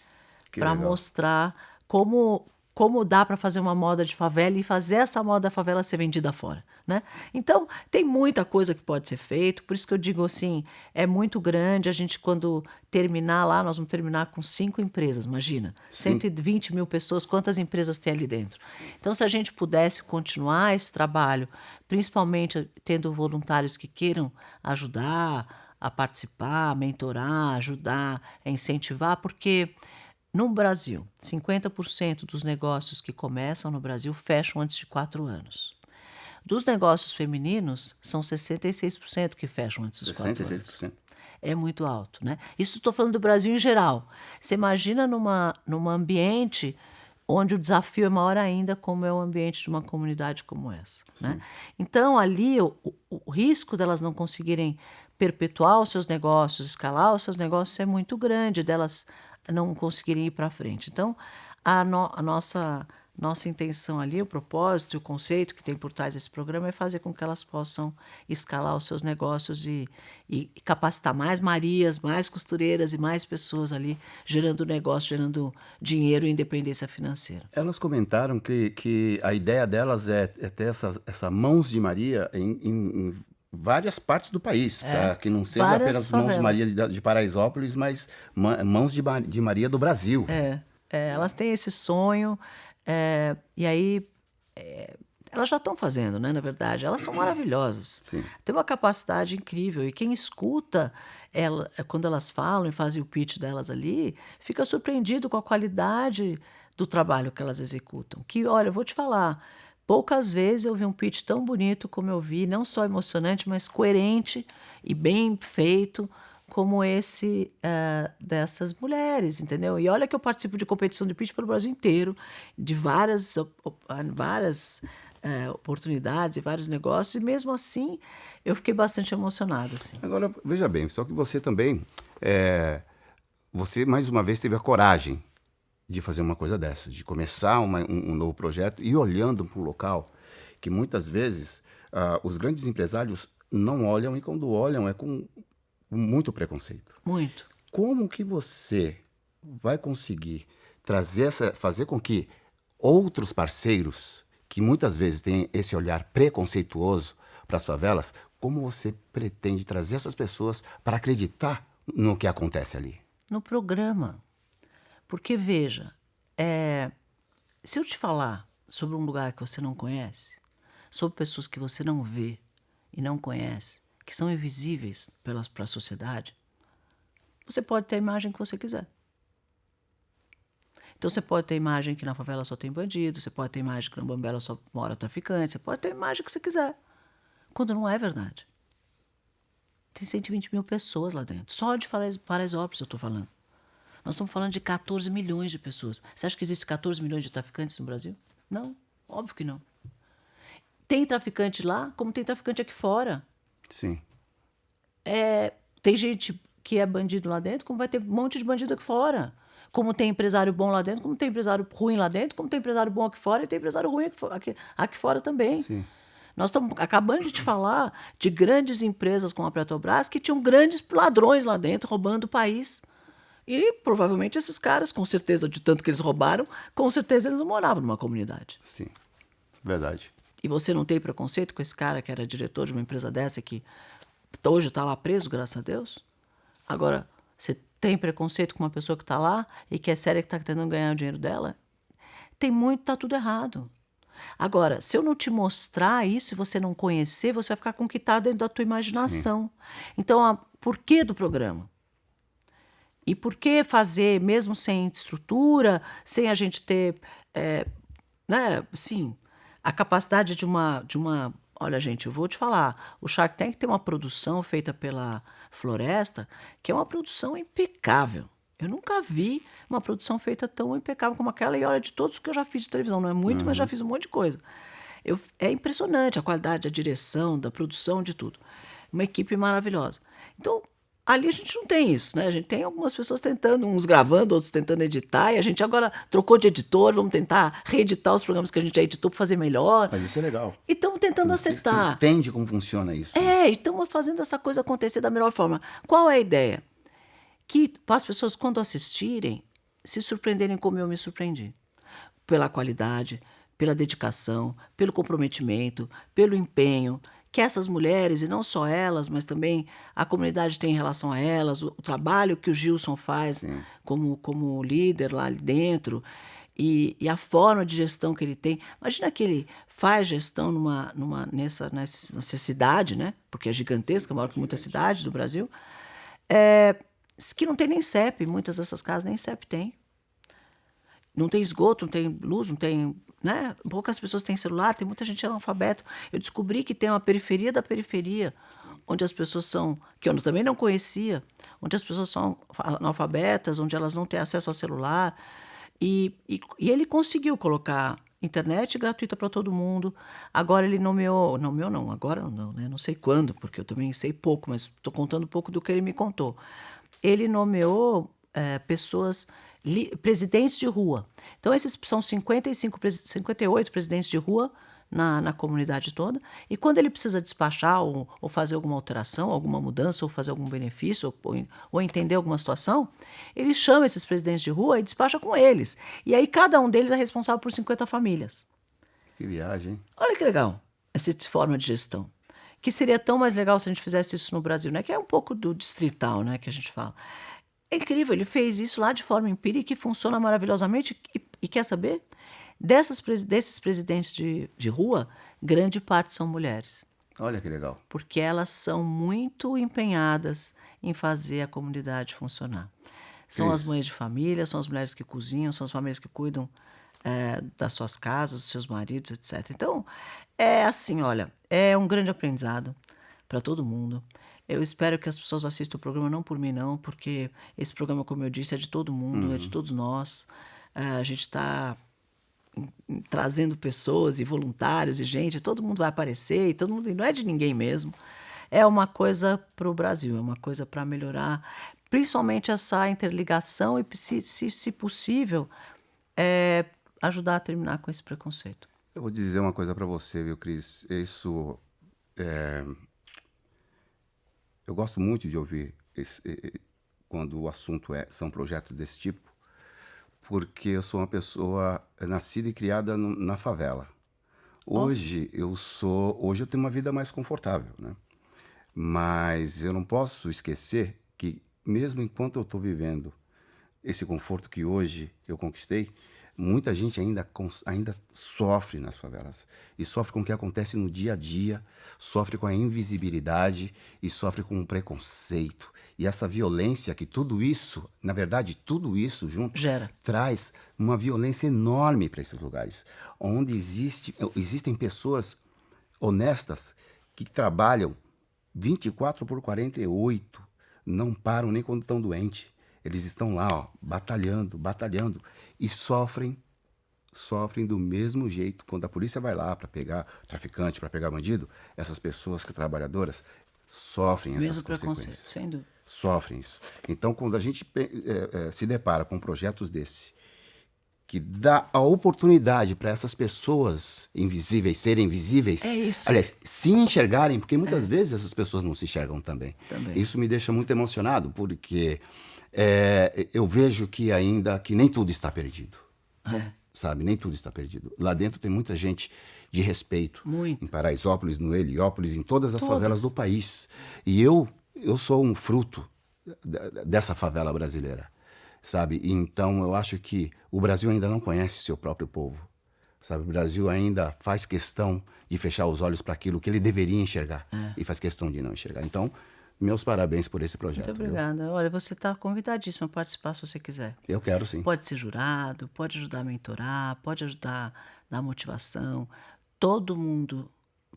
para legal. mostrar como dá para fazer uma moda de favela e fazer essa moda da favela ser vendida fora, né? Então, tem muita coisa que pode ser feito, por isso que eu digo assim, é muito grande, a gente quando terminar lá, nós vamos terminar com 5 empresas, imagina, 120 mil pessoas, quantas empresas tem ali dentro? Então, se a gente pudesse continuar esse trabalho, principalmente tendo voluntários que queiram ajudar a participar, a mentorar, ajudar, a incentivar, porque no Brasil, 50% dos negócios que começam no Brasil fecham antes de 4 anos. Dos negócios femininos, são 66% que fecham antes dos 4 anos. 66%. É muito alto, né? Isso estou falando do Brasil em geral. Você imagina num ambiente onde o desafio é maior ainda, como é o ambiente de uma comunidade como essa, né? Então, ali, o risco delas não conseguirem perpetuar os seus negócios, escalar os seus negócios é muito grande, delas não conseguirem ir para frente. Então, a nossa intenção ali, o propósito, o conceito que tem por trás desse programa é fazer com que elas possam escalar os seus negócios e capacitar mais Marias, mais costureiras e mais pessoas ali, gerando negócio, gerando dinheiro e independência financeira. Elas comentaram que a ideia delas é ter essa Mãos de Maria em várias partes do país, para que não seja apenas Mãos de Maria de Paraisópolis, mas Mãos de Maria do Brasil. Elas têm esse sonho, e aí elas já estão fazendo, né, na verdade. Elas são maravilhosas. Sim. Tem uma capacidade incrível. E quem escuta quando elas falam e fazem o pitch delas ali, fica surpreendido com a qualidade do trabalho que elas executam. Que, olha, eu vou te falar, poucas vezes eu vi um pitch tão bonito como eu vi, não só emocionante, mas coerente e bem feito, como esse dessas mulheres, entendeu? E olha que eu participo de competição de pitch pelo Brasil inteiro, de várias oportunidades e vários negócios, e mesmo assim eu fiquei bastante emocionada. Assim. Agora, veja bem, só que você também, você mais uma vez teve a coragem de fazer uma coisa dessa, de começar um novo projeto e olhando para um local que muitas vezes os grandes empresários não olham, e quando olham é com muito preconceito. Muito. Como que você vai conseguir fazer com que outros parceiros, que muitas vezes têm esse olhar preconceituoso para as favelas, como você pretende trazer essas pessoas para acreditar no que acontece ali? No programa. Porque, veja, se eu te falar sobre um lugar que você não conhece, sobre pessoas que você não vê e não conhece, que são invisíveis para a sociedade, você pode ter a imagem que você quiser. Então, você pode ter a imagem que na favela só tem bandido, você pode ter a imagem que na Bambela só mora traficante, você pode ter a imagem que você quiser, quando não é verdade. Tem 120 mil pessoas lá dentro, só de Paraisópolis eu estou falando. Nós estamos falando de 14 milhões de pessoas. Você acha que existe 14 milhões de traficantes no Brasil? Não, óbvio que não. Tem traficante lá, como tem traficante aqui fora. Sim. Tem gente que é bandido lá dentro, como vai ter um monte de bandido aqui fora. Como tem empresário bom lá dentro, como tem empresário ruim lá dentro, como tem empresário bom aqui fora e tem empresário ruim aqui fora também. Sim. Nós estamos acabando de te falar de grandes empresas como a Petrobras que tinham grandes ladrões lá dentro roubando o país. E provavelmente esses caras, com certeza, de tanto que eles roubaram, com certeza eles não moravam numa comunidade. Sim, verdade. E você não tem preconceito com esse cara que era diretor de uma empresa dessa que hoje está lá preso, graças a Deus? Agora, você tem preconceito com uma pessoa que está lá e que é séria, que está tentando ganhar o dinheiro dela? Está tudo errado. Agora, se eu não te mostrar isso e você não conhecer, você vai ficar com o que está dentro da tua imaginação. Sim. Então, o porquê do programa? E por que fazer, mesmo sem estrutura, sem a gente ter, né, assim, a capacidade de uma... Olha, gente, eu vou te falar, o Shark Tank tem uma produção feita pela Floresta, que é uma produção impecável. Eu nunca vi uma produção feita tão impecável como aquela, e olha, de todos que eu já fiz de televisão, não é muito, mas já fiz um monte de coisa. É impressionante a qualidade, a direção, da produção, de tudo. Uma equipe maravilhosa. Então, ali a gente não tem isso, né? A gente tem algumas pessoas tentando, uns gravando, outros tentando editar, e a gente agora trocou de editor, vamos tentar reeditar os programas que a gente já editou para fazer melhor. Mas isso é legal. E estamos tentando Você acertar. entende como funciona isso. E estamos fazendo essa coisa acontecer da melhor forma. Qual é a ideia? Que as pessoas, quando assistirem, se surpreenderem como eu me surpreendi. Pela qualidade, pela dedicação, pelo comprometimento, pelo empenho que essas mulheres, e não só elas, mas também a comunidade tem em relação a elas, o trabalho que o Gilson faz como líder lá dentro, e a forma de gestão que ele tem. Imagina que ele faz gestão nessa cidade, né? Porque é gigantesca, maior que muitas cidades do Brasil, que não tem nem CEP, muitas dessas casas nem CEP tem. Não tem esgoto, não tem luz, não tem... Né? Poucas pessoas têm celular, tem muita gente analfabeto. Eu descobri que tem uma periferia da periferia, onde as pessoas são... que eu também não conhecia, onde as pessoas são analfabetas, onde elas não têm acesso ao celular. E ele conseguiu colocar internet gratuita para todo mundo. Agora ele nomeou... Não, agora não, né? Não sei quando, porque eu também sei pouco, mas estou contando um pouco do que ele me contou. Ele nomeou pessoas... presidentes de rua. Então, esses são 58 presidentes de rua na comunidade toda. E quando ele precisa despachar ou fazer alguma alteração, alguma mudança, ou fazer algum benefício, ou entender alguma situação, ele chama esses presidentes de rua e despacha com eles. E aí, cada um deles é responsável por 50 famílias. Que viagem, hein? Olha que legal essa forma de gestão. Que seria tão mais legal se a gente fizesse isso no Brasil, né? Que é um pouco do distrital, né, que a gente fala. É incrível, ele fez isso lá de forma empírica e funciona maravilhosamente. E quer saber? Desses presidentes de rua, grande parte são mulheres. Olha que legal. Porque elas são muito empenhadas em fazer a comunidade funcionar. São as mães de família, são as mulheres que cozinham, são as famílias que cuidam das suas casas, dos seus maridos, etc. Então, é assim, olha, é um grande aprendizado para todo mundo. Eu espero que as pessoas assistam o programa, não por mim, não, porque esse programa, como eu disse, é de todo mundo, é de todos nós. A gente está trazendo pessoas e voluntários e gente, todo mundo vai aparecer, e todo mundo, e não é de ninguém mesmo. É uma coisa para o Brasil, é uma coisa para melhorar, principalmente essa interligação e, se possível, ajudar a terminar com esse preconceito. Eu vou dizer uma coisa para você, viu, Cris? Isso eu gosto muito de ouvir quando o assunto são projetos desse tipo, porque eu sou uma pessoa nascida e criada na favela. Hoje eu tenho uma vida mais confortável, né? Mas eu não posso esquecer que mesmo enquanto eu estou vivendo esse conforto que hoje eu conquistei, muita gente ainda sofre nas favelas. E sofre com o que acontece no dia a dia, sofre com a invisibilidade e sofre com o preconceito. E essa violência que tudo isso, na verdade, tudo isso junto, traz uma violência enorme para esses lugares. Onde existem pessoas honestas que trabalham 24/48, não param nem quando estão doentes. Eles estão lá, ó, batalhando, e sofrem do mesmo jeito. Quando a polícia vai lá para pegar traficante, para pegar bandido, essas pessoas trabalhadoras sofrem essas consequências. Sem dúvida. Sofrem isso. Então, quando a gente se depara com projetos desse, que dá a oportunidade para essas pessoas invisíveis serem visíveis, aliás, se enxergarem, porque muitas vezes essas pessoas não se enxergam também. Isso me deixa muito emocionado, porque eu vejo que nem tudo está perdido. Sabe, nem tudo está perdido. Lá dentro tem muita gente de respeito. Muito. Em Paraisópolis, no Heliópolis, em todas as favelas do país. E eu sou um fruto dessa favela brasileira, sabe? Então eu acho que o Brasil ainda não conhece seu próprio povo, sabe? O Brasil ainda faz questão de fechar os olhos para aquilo que ele deveria enxergar e faz questão de não enxergar. Então, meus parabéns por esse projeto. Muito obrigada. Olha, você está convidadíssimo a participar se você quiser. Eu quero, sim. Pode ser jurado, pode ajudar a mentorar, pode ajudar a dar motivação. todo mundo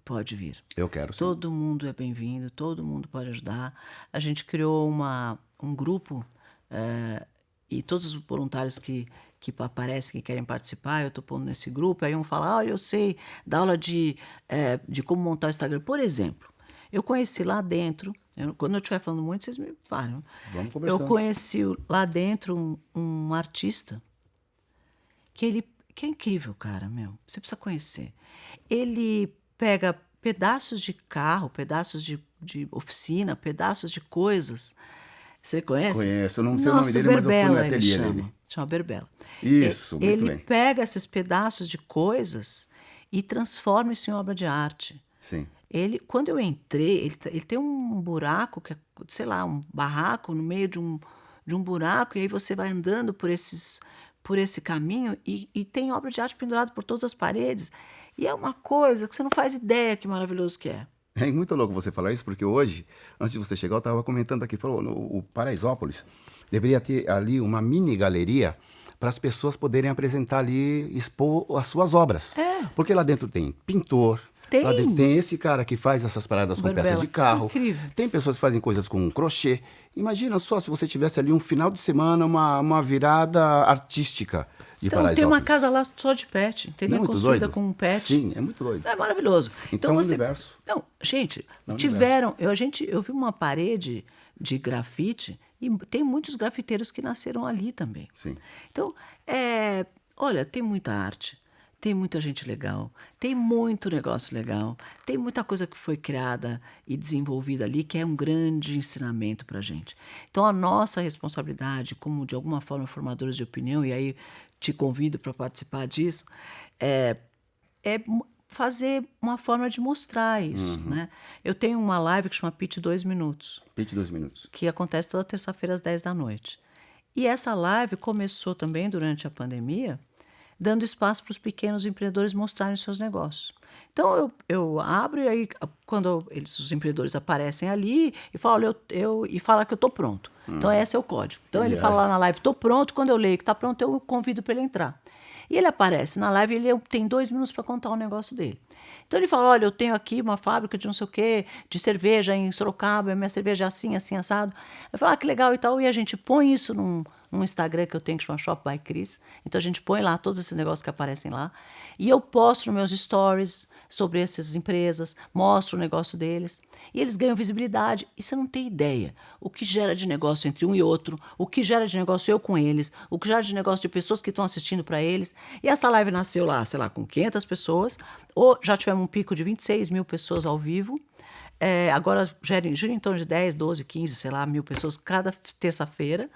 pode vir. Eu quero, sim. Todo mundo é bem-vindo, todo mundo pode ajudar. A gente criou um grupo e todos os voluntários que aparecem, que querem participar, eu estou pondo nesse grupo. Aí um fala, eu sei, dá aula de como montar o Instagram. Por exemplo, eu conheci lá dentro, quando eu estiver falando muito, vocês me param. Vamos conversando. Eu conheci lá dentro um artista que é incrível, cara, meu. Você precisa conhecer. Ele pega pedaços de carro, pedaços de oficina, pedaços de coisas. Você conhece? Conheço, eu não sei o nome dele, mas eu fui no ateliê dele. Chama Berbela. Isso, muito bem. Ele pega esses pedaços de coisas e transforma isso em obra de arte. Sim. Quando eu entrei, ele tem um buraco, que é, sei lá, um barraco no meio de um buraco, e aí você vai andando por esse caminho e tem obra de arte pendurada por todas as paredes. E é uma coisa que você não faz ideia que maravilhoso que é. É muito louco você falar isso, porque hoje, antes de você chegar, eu estava comentando aqui, o Paraisópolis deveria ter ali uma mini galeria para as pessoas poderem apresentar ali, expor as suas obras. Porque lá dentro tem pintor, lá dentro tem esse cara que faz essas paradas com peças de carro. Incrível. Tem pessoas que fazem coisas com crochê. Imagina só se você tivesse ali um final de semana, uma virada artística de Paraisópolis. Tem uma casa lá só de pet, entendeu? Construída com um pet. Sim, é muito doido. É maravilhoso. Então o universo. Não, gente, universo. Eu vi uma parede de grafite e tem muitos grafiteiros que nasceram ali também. Sim. Então, olha, tem muita arte. Tem muita gente legal, tem muito negócio legal, tem muita coisa que foi criada e desenvolvida ali que é um grande ensinamento para a gente. Então, a nossa responsabilidade, como de alguma forma formadores de opinião, e aí te convido para participar disso, é fazer uma forma de mostrar isso. Né? Eu tenho uma live que chama Pitch 2 Minutos. Pitch 2 Minutos. Que acontece toda terça-feira às 10 da noite. E essa live começou também durante a pandemia, dando espaço para os pequenos empreendedores mostrarem seus negócios. Então, eu abro e aí, quando os empreendedores aparecem ali, e falam, e fala que eu estou pronto. Então, esse é o código. Então, ele fala lá na live, estou pronto. Quando eu leio que está pronto, eu convido para ele entrar. E ele aparece na live, ele tem 2 minutos para contar o negócio dele. Então, ele fala, olha, eu tenho aqui uma fábrica de não sei o quê, de cerveja em Sorocaba, minha cerveja é assim, assim, assado. Eu falo, que legal e tal. E a gente põe isso num Instagram que eu tenho, que chama Shop by Cris. Então, a gente põe lá todos esses negócios que aparecem lá. E eu posto nos meus stories sobre essas empresas, mostro o negócio deles. E eles ganham visibilidade. E você não tem ideia o que gera de negócio entre um e outro, o que gera de negócio eu com eles, o que gera de negócio de pessoas que estão assistindo para eles. E essa live nasceu lá, sei lá, com 500 pessoas. Ou já tivemos um pico de 26 mil pessoas ao vivo. Agora gira em torno de 10, 12, 15, sei lá, mil pessoas cada terça-feira.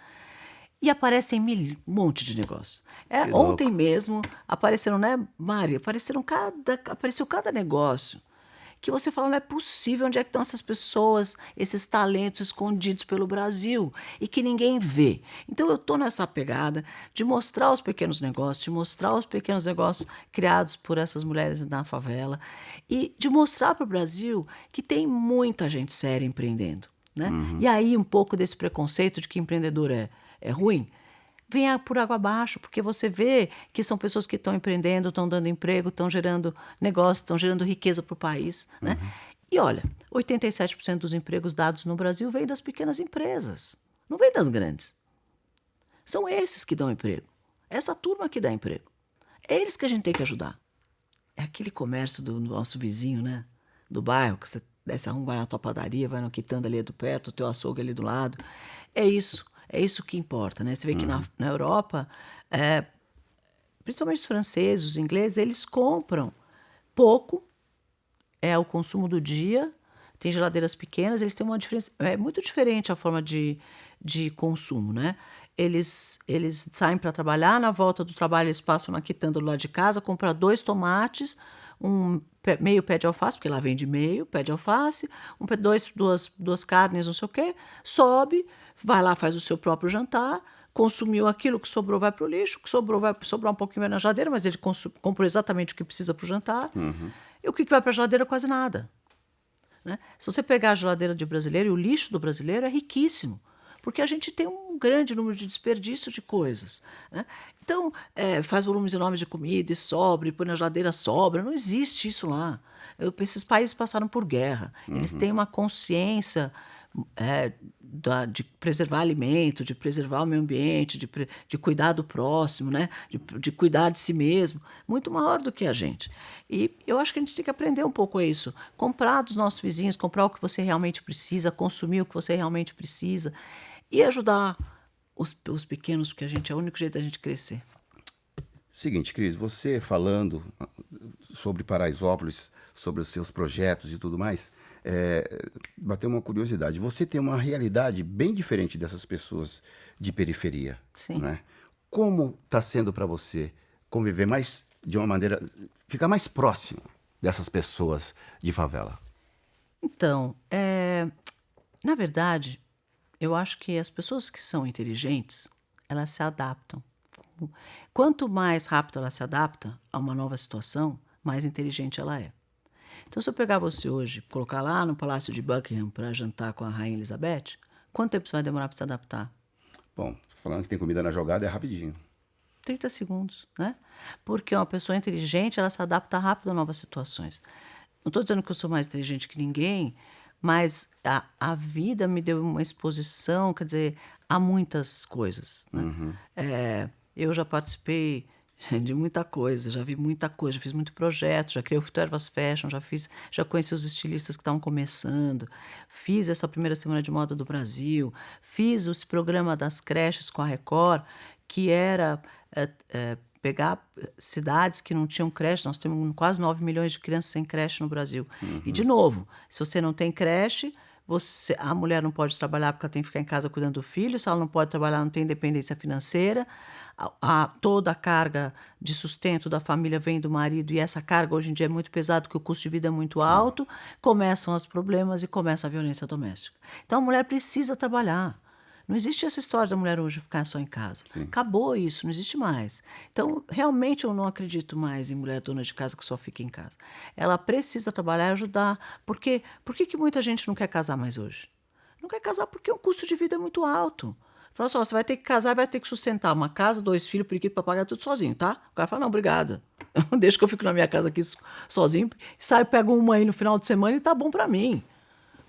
E aparecem um monte de negócios. Ontem mesmo apareceram, né, Mari? Apareceu cada negócio que você fala, não é possível, onde é que estão essas pessoas, esses talentos escondidos pelo Brasil e que ninguém vê. Então eu estou nessa pegada de mostrar os pequenos negócios, de mostrar os pequenos negócios criados por essas mulheres na favela e de mostrar para o Brasil que tem muita gente séria empreendendo. Né? E aí um pouco desse preconceito de que empreendedor é ruim, venha por água abaixo, porque você vê que são pessoas que estão empreendendo, estão dando emprego, estão gerando negócio, estão gerando riqueza para o país. Né? E olha, 87% dos empregos dados no Brasil vem das pequenas empresas, não vem das grandes. São esses que dão emprego, essa turma que dá emprego. É eles que a gente tem que ajudar. É aquele comércio do nosso vizinho, né? Do bairro, que você desce a rua, vai na tua padaria, vai no quitanda ali do perto, o teu açougue ali do lado. É isso que importa, né? Você vê que na Europa, principalmente os franceses, os ingleses, eles compram pouco, é o consumo do dia, tem geladeiras pequenas, eles têm uma diferença, é muito diferente a forma de consumo, né? Eles saem para trabalhar, na volta do trabalho eles passam na quitanda do lado de casa, compram 2 tomates, meio pé de alface, porque lá vende meio pé de alface, duas carnes, não sei o quê, sobe, vai lá, faz o seu próprio jantar, consumiu aquilo que sobrou, vai para o lixo, o que sobrou vai sobrar um pouquinho mais na geladeira, mas ele comprou exatamente o que precisa para o jantar. E o que vai para a geladeira? Quase nada. Né? Se você pegar a geladeira de brasileiro, e o lixo do brasileiro é riquíssimo, porque a gente tem um grande número de desperdício de coisas, né? Então, faz volumes enormes de comida e sobra, e põe na geladeira sobra. Não existe isso lá. Esses países passaram por guerra. Eles têm uma consciência de preservar alimento, de preservar o meio ambiente, de cuidar do próximo, né? de cuidar de si mesmo, muito maior do que a gente. E eu acho que a gente tem que aprender um pouco isso. Comprar dos nossos vizinhos, comprar o que você realmente precisa, consumir o que você realmente precisa e ajudar os pequenos, porque é o único jeito da gente crescer. Seguinte, Cris, você falando sobre Paraisópolis, sobre os seus projetos e tudo mais, bateu uma curiosidade. Você tem uma realidade bem diferente dessas pessoas de periferia. Sim. Né? Como está sendo para você conviver mais de uma maneira, ficar mais próximo dessas pessoas de favela? Então, na verdade, eu acho que as pessoas que são inteligentes, elas se adaptam. Quanto mais rápido ela se adapta a uma nova situação, mais inteligente ela é. Então, se eu pegar você hoje, colocar lá no Palácio de Buckingham para jantar com a Rainha Elizabeth, quanto tempo você vai demorar para se adaptar? Bom, falando que tem comida na jogada, é rapidinho. 30 segundos, né? Porque uma pessoa inteligente, ela se adapta rápido a novas situações. Não estou dizendo que eu sou mais inteligente que ninguém, mas a vida me deu uma exposição, quer dizer, a muitas coisas. Né? Eu já participei de muita coisa, já vi muita coisa, já fiz muito projeto, já criei o Futurvas Fashion, já conheci os estilistas que estavam começando, fiz essa primeira semana de moda do Brasil, fiz esse programa das creches com a Record, que era pegar cidades que não tinham creche. Nós temos quase 9 milhões de crianças sem creche no Brasil. E, de novo, se você não tem creche, a mulher não pode trabalhar porque ela tem que ficar em casa cuidando do filho. Se ela não pode trabalhar, não tem independência financeira. Toda a carga de sustento da família vem do marido, e essa carga hoje em dia é muito pesada porque o custo de vida é muito alto. Começam os problemas e começa a violência doméstica. Então, a mulher precisa trabalhar. Não existe essa história da mulher hoje ficar só em casa. Sim. Acabou isso, não existe mais. Então, realmente, eu não acredito mais em mulher dona de casa que só fica em casa. Ela precisa trabalhar e ajudar. Por que muita gente não quer casar mais hoje? Não quer casar porque o custo de vida é muito alto. Fala só, você vai ter que casar e vai ter que sustentar uma casa, 2 filhos, periquito, papagaio, tudo sozinho, tá? O cara fala, não, obrigada. Deixa que eu fico na minha casa aqui sozinho, saio, pego uma aí no final de semana e tá bom pra mim.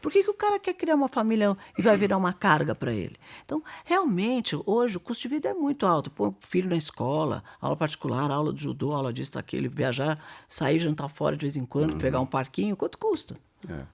Por que o cara quer criar uma família e vai virar uma carga para ele? Então, realmente, hoje o custo de vida é muito alto. Pôr o filho na escola, aula particular, aula de judô, aula disso, daquele, viajar, sair, jantar fora de vez em quando, pegar um parquinho, quanto custa?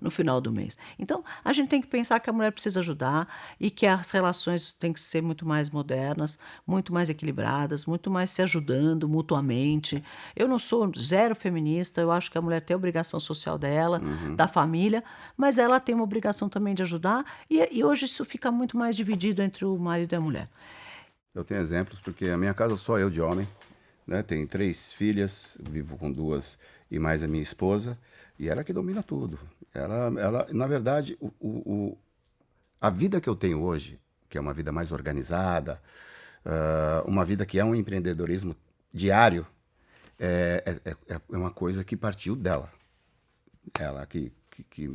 No final do mês. Então, a gente tem que pensar que a mulher precisa ajudar e que as relações têm que ser muito mais modernas, muito mais equilibradas, muito mais se ajudando mutuamente. Eu não sou zero feminista, eu acho que a mulher tem a obrigação social dela, da família, mas ela tem uma obrigação também de ajudar, e hoje isso fica muito mais dividido entre o marido e a mulher. Eu tenho exemplos, porque a minha casa só eu de homem, né? Tenho 3 filhas, vivo com 2 e mais a minha esposa, e ela que domina tudo. Ela na verdade, a vida que eu tenho hoje, que é uma vida mais organizada, uma vida que é um empreendedorismo diário, é uma coisa que partiu dela. Ela que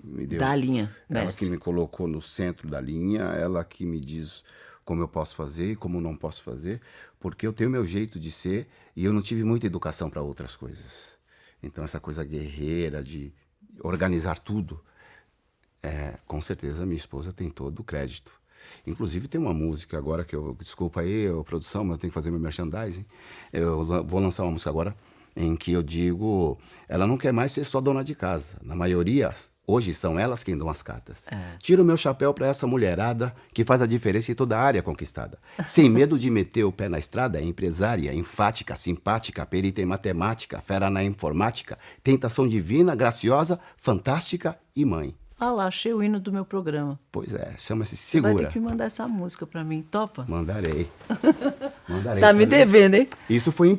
me deu... Da linha, Ela mestre. que me colocou no centro da linha, ela que me diz como eu posso fazer e como não posso fazer, porque eu tenho meu jeito de ser e eu não tive muita educação para outras coisas. Então, essa coisa guerreira de organizar tudo, com certeza minha esposa tem todo o crédito. Inclusive tem uma música agora que desculpa aí, produção, mas eu tenho que fazer meu merchandising. Eu vou lançar uma música agora em que eu digo, ela não quer mais ser só dona de casa. Na maioria, hoje são elas quem dão as cartas. Tiro o meu chapéu para essa mulherada que faz a diferença em toda a área conquistada. Sem medo de meter o pé na estrada, é empresária, enfática, simpática, perita em matemática, fera na informática, tentação divina, graciosa, fantástica e mãe. Ah lá, achei o hino do meu programa. Pois é, chama-se Você vai Segura. ter que mandar essa música pra mim, topa? Mandarei. Tá me devendo, hein? Isso foi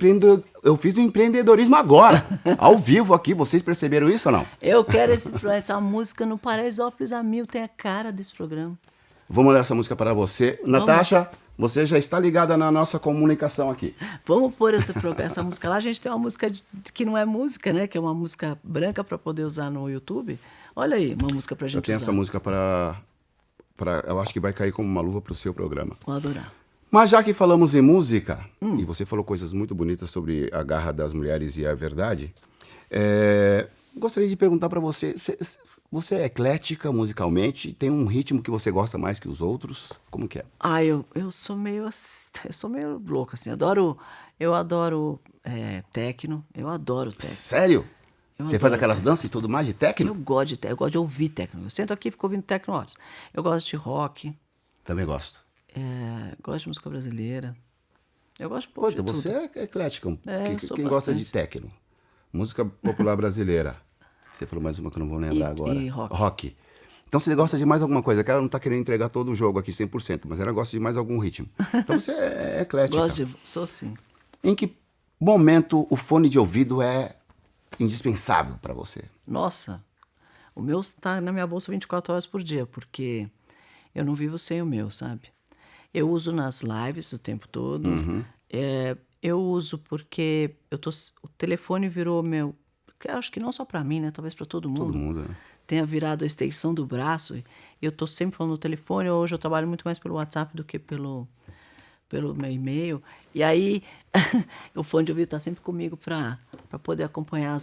eu fiz o empreendedorismo agora, ao vivo aqui. Vocês perceberam isso ou não? Eu quero essa música no Paraisópolis a mil, tem a cara desse programa. Vou mandar essa música para você. Natasha, você já está ligada na nossa comunicação aqui. Vamos pôr essa música lá. A gente tem uma música que não é música, né? Que é uma música branca para poder usar no YouTube. Olha aí, uma música pra gente usar. Eu tenho essa música para eu acho que vai cair como uma luva pro seu programa. Vou adorar. Mas já que falamos em música, e você falou coisas muito bonitas sobre a garra das mulheres e a verdade, gostaria de perguntar para você, você é eclética musicalmente? Tem um ritmo que você gosta mais que os outros? Como que é? Eu sou meio louca, assim. Eu adoro techno. Eu adoro techno. Sério? Eu Você adoro faz aquelas danças e tudo mais de techno? Eu gosto de ouvir techno. Eu sento aqui e fico ouvindo techno horas. Eu gosto de rock. Também gosto. Gosto de música brasileira. Eu gosto um Pô, pouco então de tudo. você é eclética. Eu sou Quem gosta de bastante. techno? Música popular brasileira. Você falou mais uma que eu não vou lembrar agora. E rock. Rock. Então você gosta de mais alguma coisa, que ela não tá querendo entregar todo o jogo aqui 100%, mas ela gosta de mais algum ritmo. Então você é eclética. Sou sim. Em que momento o fone de ouvido é indispensável para você? Nossa, o meu está na minha bolsa 24 horas por dia, porque eu não vivo sem o meu, sabe? Eu uso nas lives o tempo todo. Eu uso porque o telefone virou meu... Eu acho que não só para mim, né? Talvez para todo mundo. Todo mundo, né? Tenha virado a extensão do braço. E eu estou sempre falando no telefone. Hoje eu trabalho muito mais pelo WhatsApp do que pelo meu e-mail. E aí, o fone de ouvido está sempre comigo para poder acompanhar,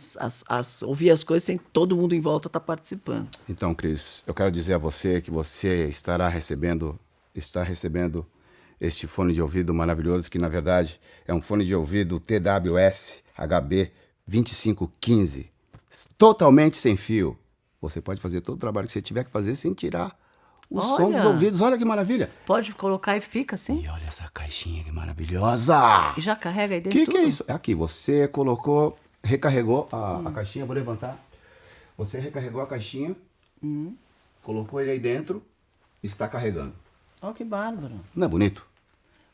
ouvir as coisas sem todo mundo em volta estar participando. Então, Cris, eu quero dizer a você que você está recebendo este fone de ouvido maravilhoso, que na verdade é um fone de ouvido TWS HB 2515, totalmente sem fio. Você pode fazer todo o trabalho que você tiver que fazer sem tirar o som dos ouvidos. Olha que maravilha. Pode colocar e fica assim. E olha essa caixinha que maravilhosa. E já carrega aí dentro Que é isso? É aqui, você recarregou a caixinha, vou levantar. Você recarregou a caixinha, colocou ele aí dentro, está carregando. Olha que bárbaro. Não é bonito?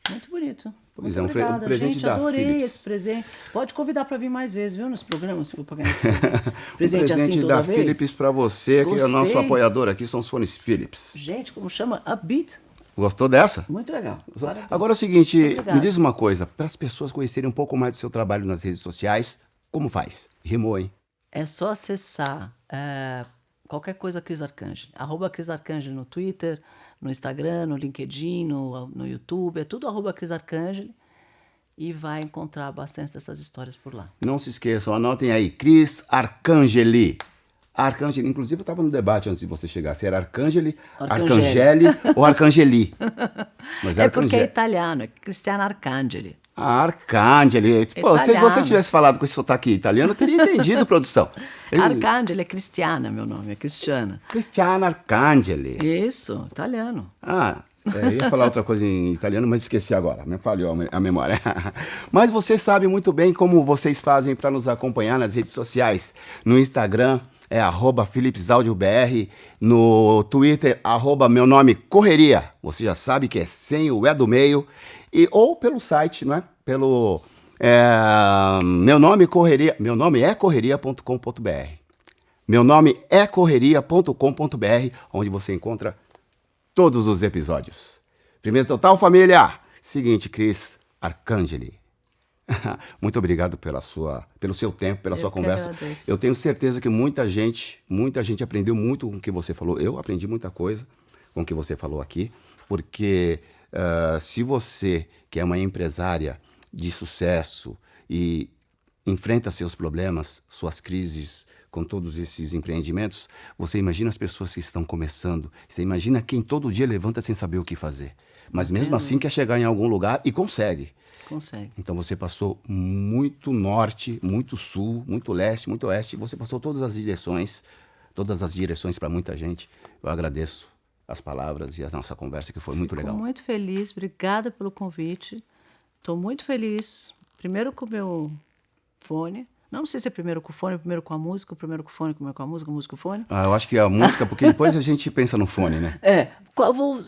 Muito bonito. Pois Muito é, obrigada. um presente Gente, da adorei Philips. esse presente. Pode convidar para vir mais vezes, viu, nesse programa, se for para ganhar esse presente. Um Presente assim toda da vez. Philips para você, que é o nosso Gostei. apoiador aqui, são os fones Philips. Gente, como chama? Upbeat. Gostou dessa? Muito legal. Parabéns. Agora é o seguinte, Obrigada. me diz uma coisa, para as pessoas conhecerem um pouco mais do seu trabalho nas redes sociais, como faz? Rimou, hein? É só acessar qualquer coisa Cris Arcangeli. @Cris Arcangeli no Twitter, no Instagram, no LinkedIn, no YouTube. É tudo @Cris Arcangeli. E vai encontrar bastante dessas histórias por lá. Não se esqueçam, anotem aí, Cris Arcangeli. Arcangeli, inclusive eu estava no debate antes de você chegar, se era Arcangeli, Arcangeli ou Arcangeli. Mas É porque é italiano, é Cristiano Arcangeli. Arcangeli. Pô, se você tivesse falado com esse sotaque italiano, eu teria entendido, produção. Arcangeli é Cristiana, meu nome, é Cristiana. Cristiana Arcangeli. Isso, italiano. Eu ia falar outra coisa em italiano, mas esqueci agora, me falhou a memória. Mas você sabe muito bem como vocês fazem para nos acompanhar nas redes sociais. No Instagram é @PhilipsAudioBR, no Twitter meu nome Correria. Você já sabe que é sem o do meio. Ou pelo site, não é? Pelo meu nome é correria.com.br. Meu nome é correria.com.br, onde você encontra todos os episódios. Primeiro total, família. Seguinte, Cris Arcangeli. Muito obrigado pelo seu tempo, pela sua conversa. Agradeço. Eu tenho certeza que muita gente aprendeu muito com o que você falou. Eu aprendi muita coisa com o que você falou aqui, porque se você, que é uma empresária de sucesso e enfrenta seus problemas, suas crises, com todos esses empreendimentos, você imagina as pessoas que estão começando, você imagina quem todo dia levanta sem saber o que fazer, mas mesmo assim quer chegar em algum lugar e consegue. Consegue. Então você passou muito norte, muito sul, muito leste, muito oeste, você passou todas as direções para muita gente. Eu agradeço as palavras e a nossa conversa, que foi muito legal. Fico muito feliz, obrigada pelo convite. Estou muito feliz, primeiro com o meu fone. Não sei se é primeiro com o fone, primeiro com a música, primeiro com o fone, primeiro com a música com o fone. Eu acho que a música, porque depois a gente pensa no fone, né?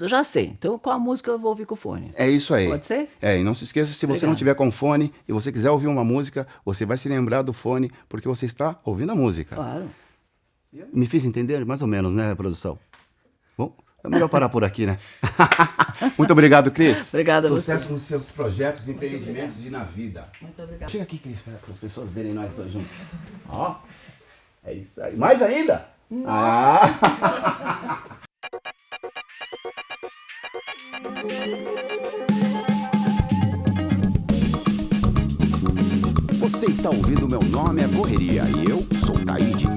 Já sei. Então, com a música eu vou ouvir com o fone. É isso aí. Pode ser? E não se esqueça, se você não tiver com fone e você quiser ouvir uma música, você vai se lembrar do fone, porque você está ouvindo a música. Claro. Me fiz entender? Mais ou menos, né, produção? Bom, é melhor parar por aqui, né? Muito obrigado, Cris. Obrigada a você. Sucesso nos seus projetos, empreendimentos e na vida. Muito obrigada. Chega aqui, Cris, para as pessoas verem nós dois juntos. Ó, é isso aí. Mais ainda? Você está ouvindo Meu Nome é Correria e eu sou Taíde.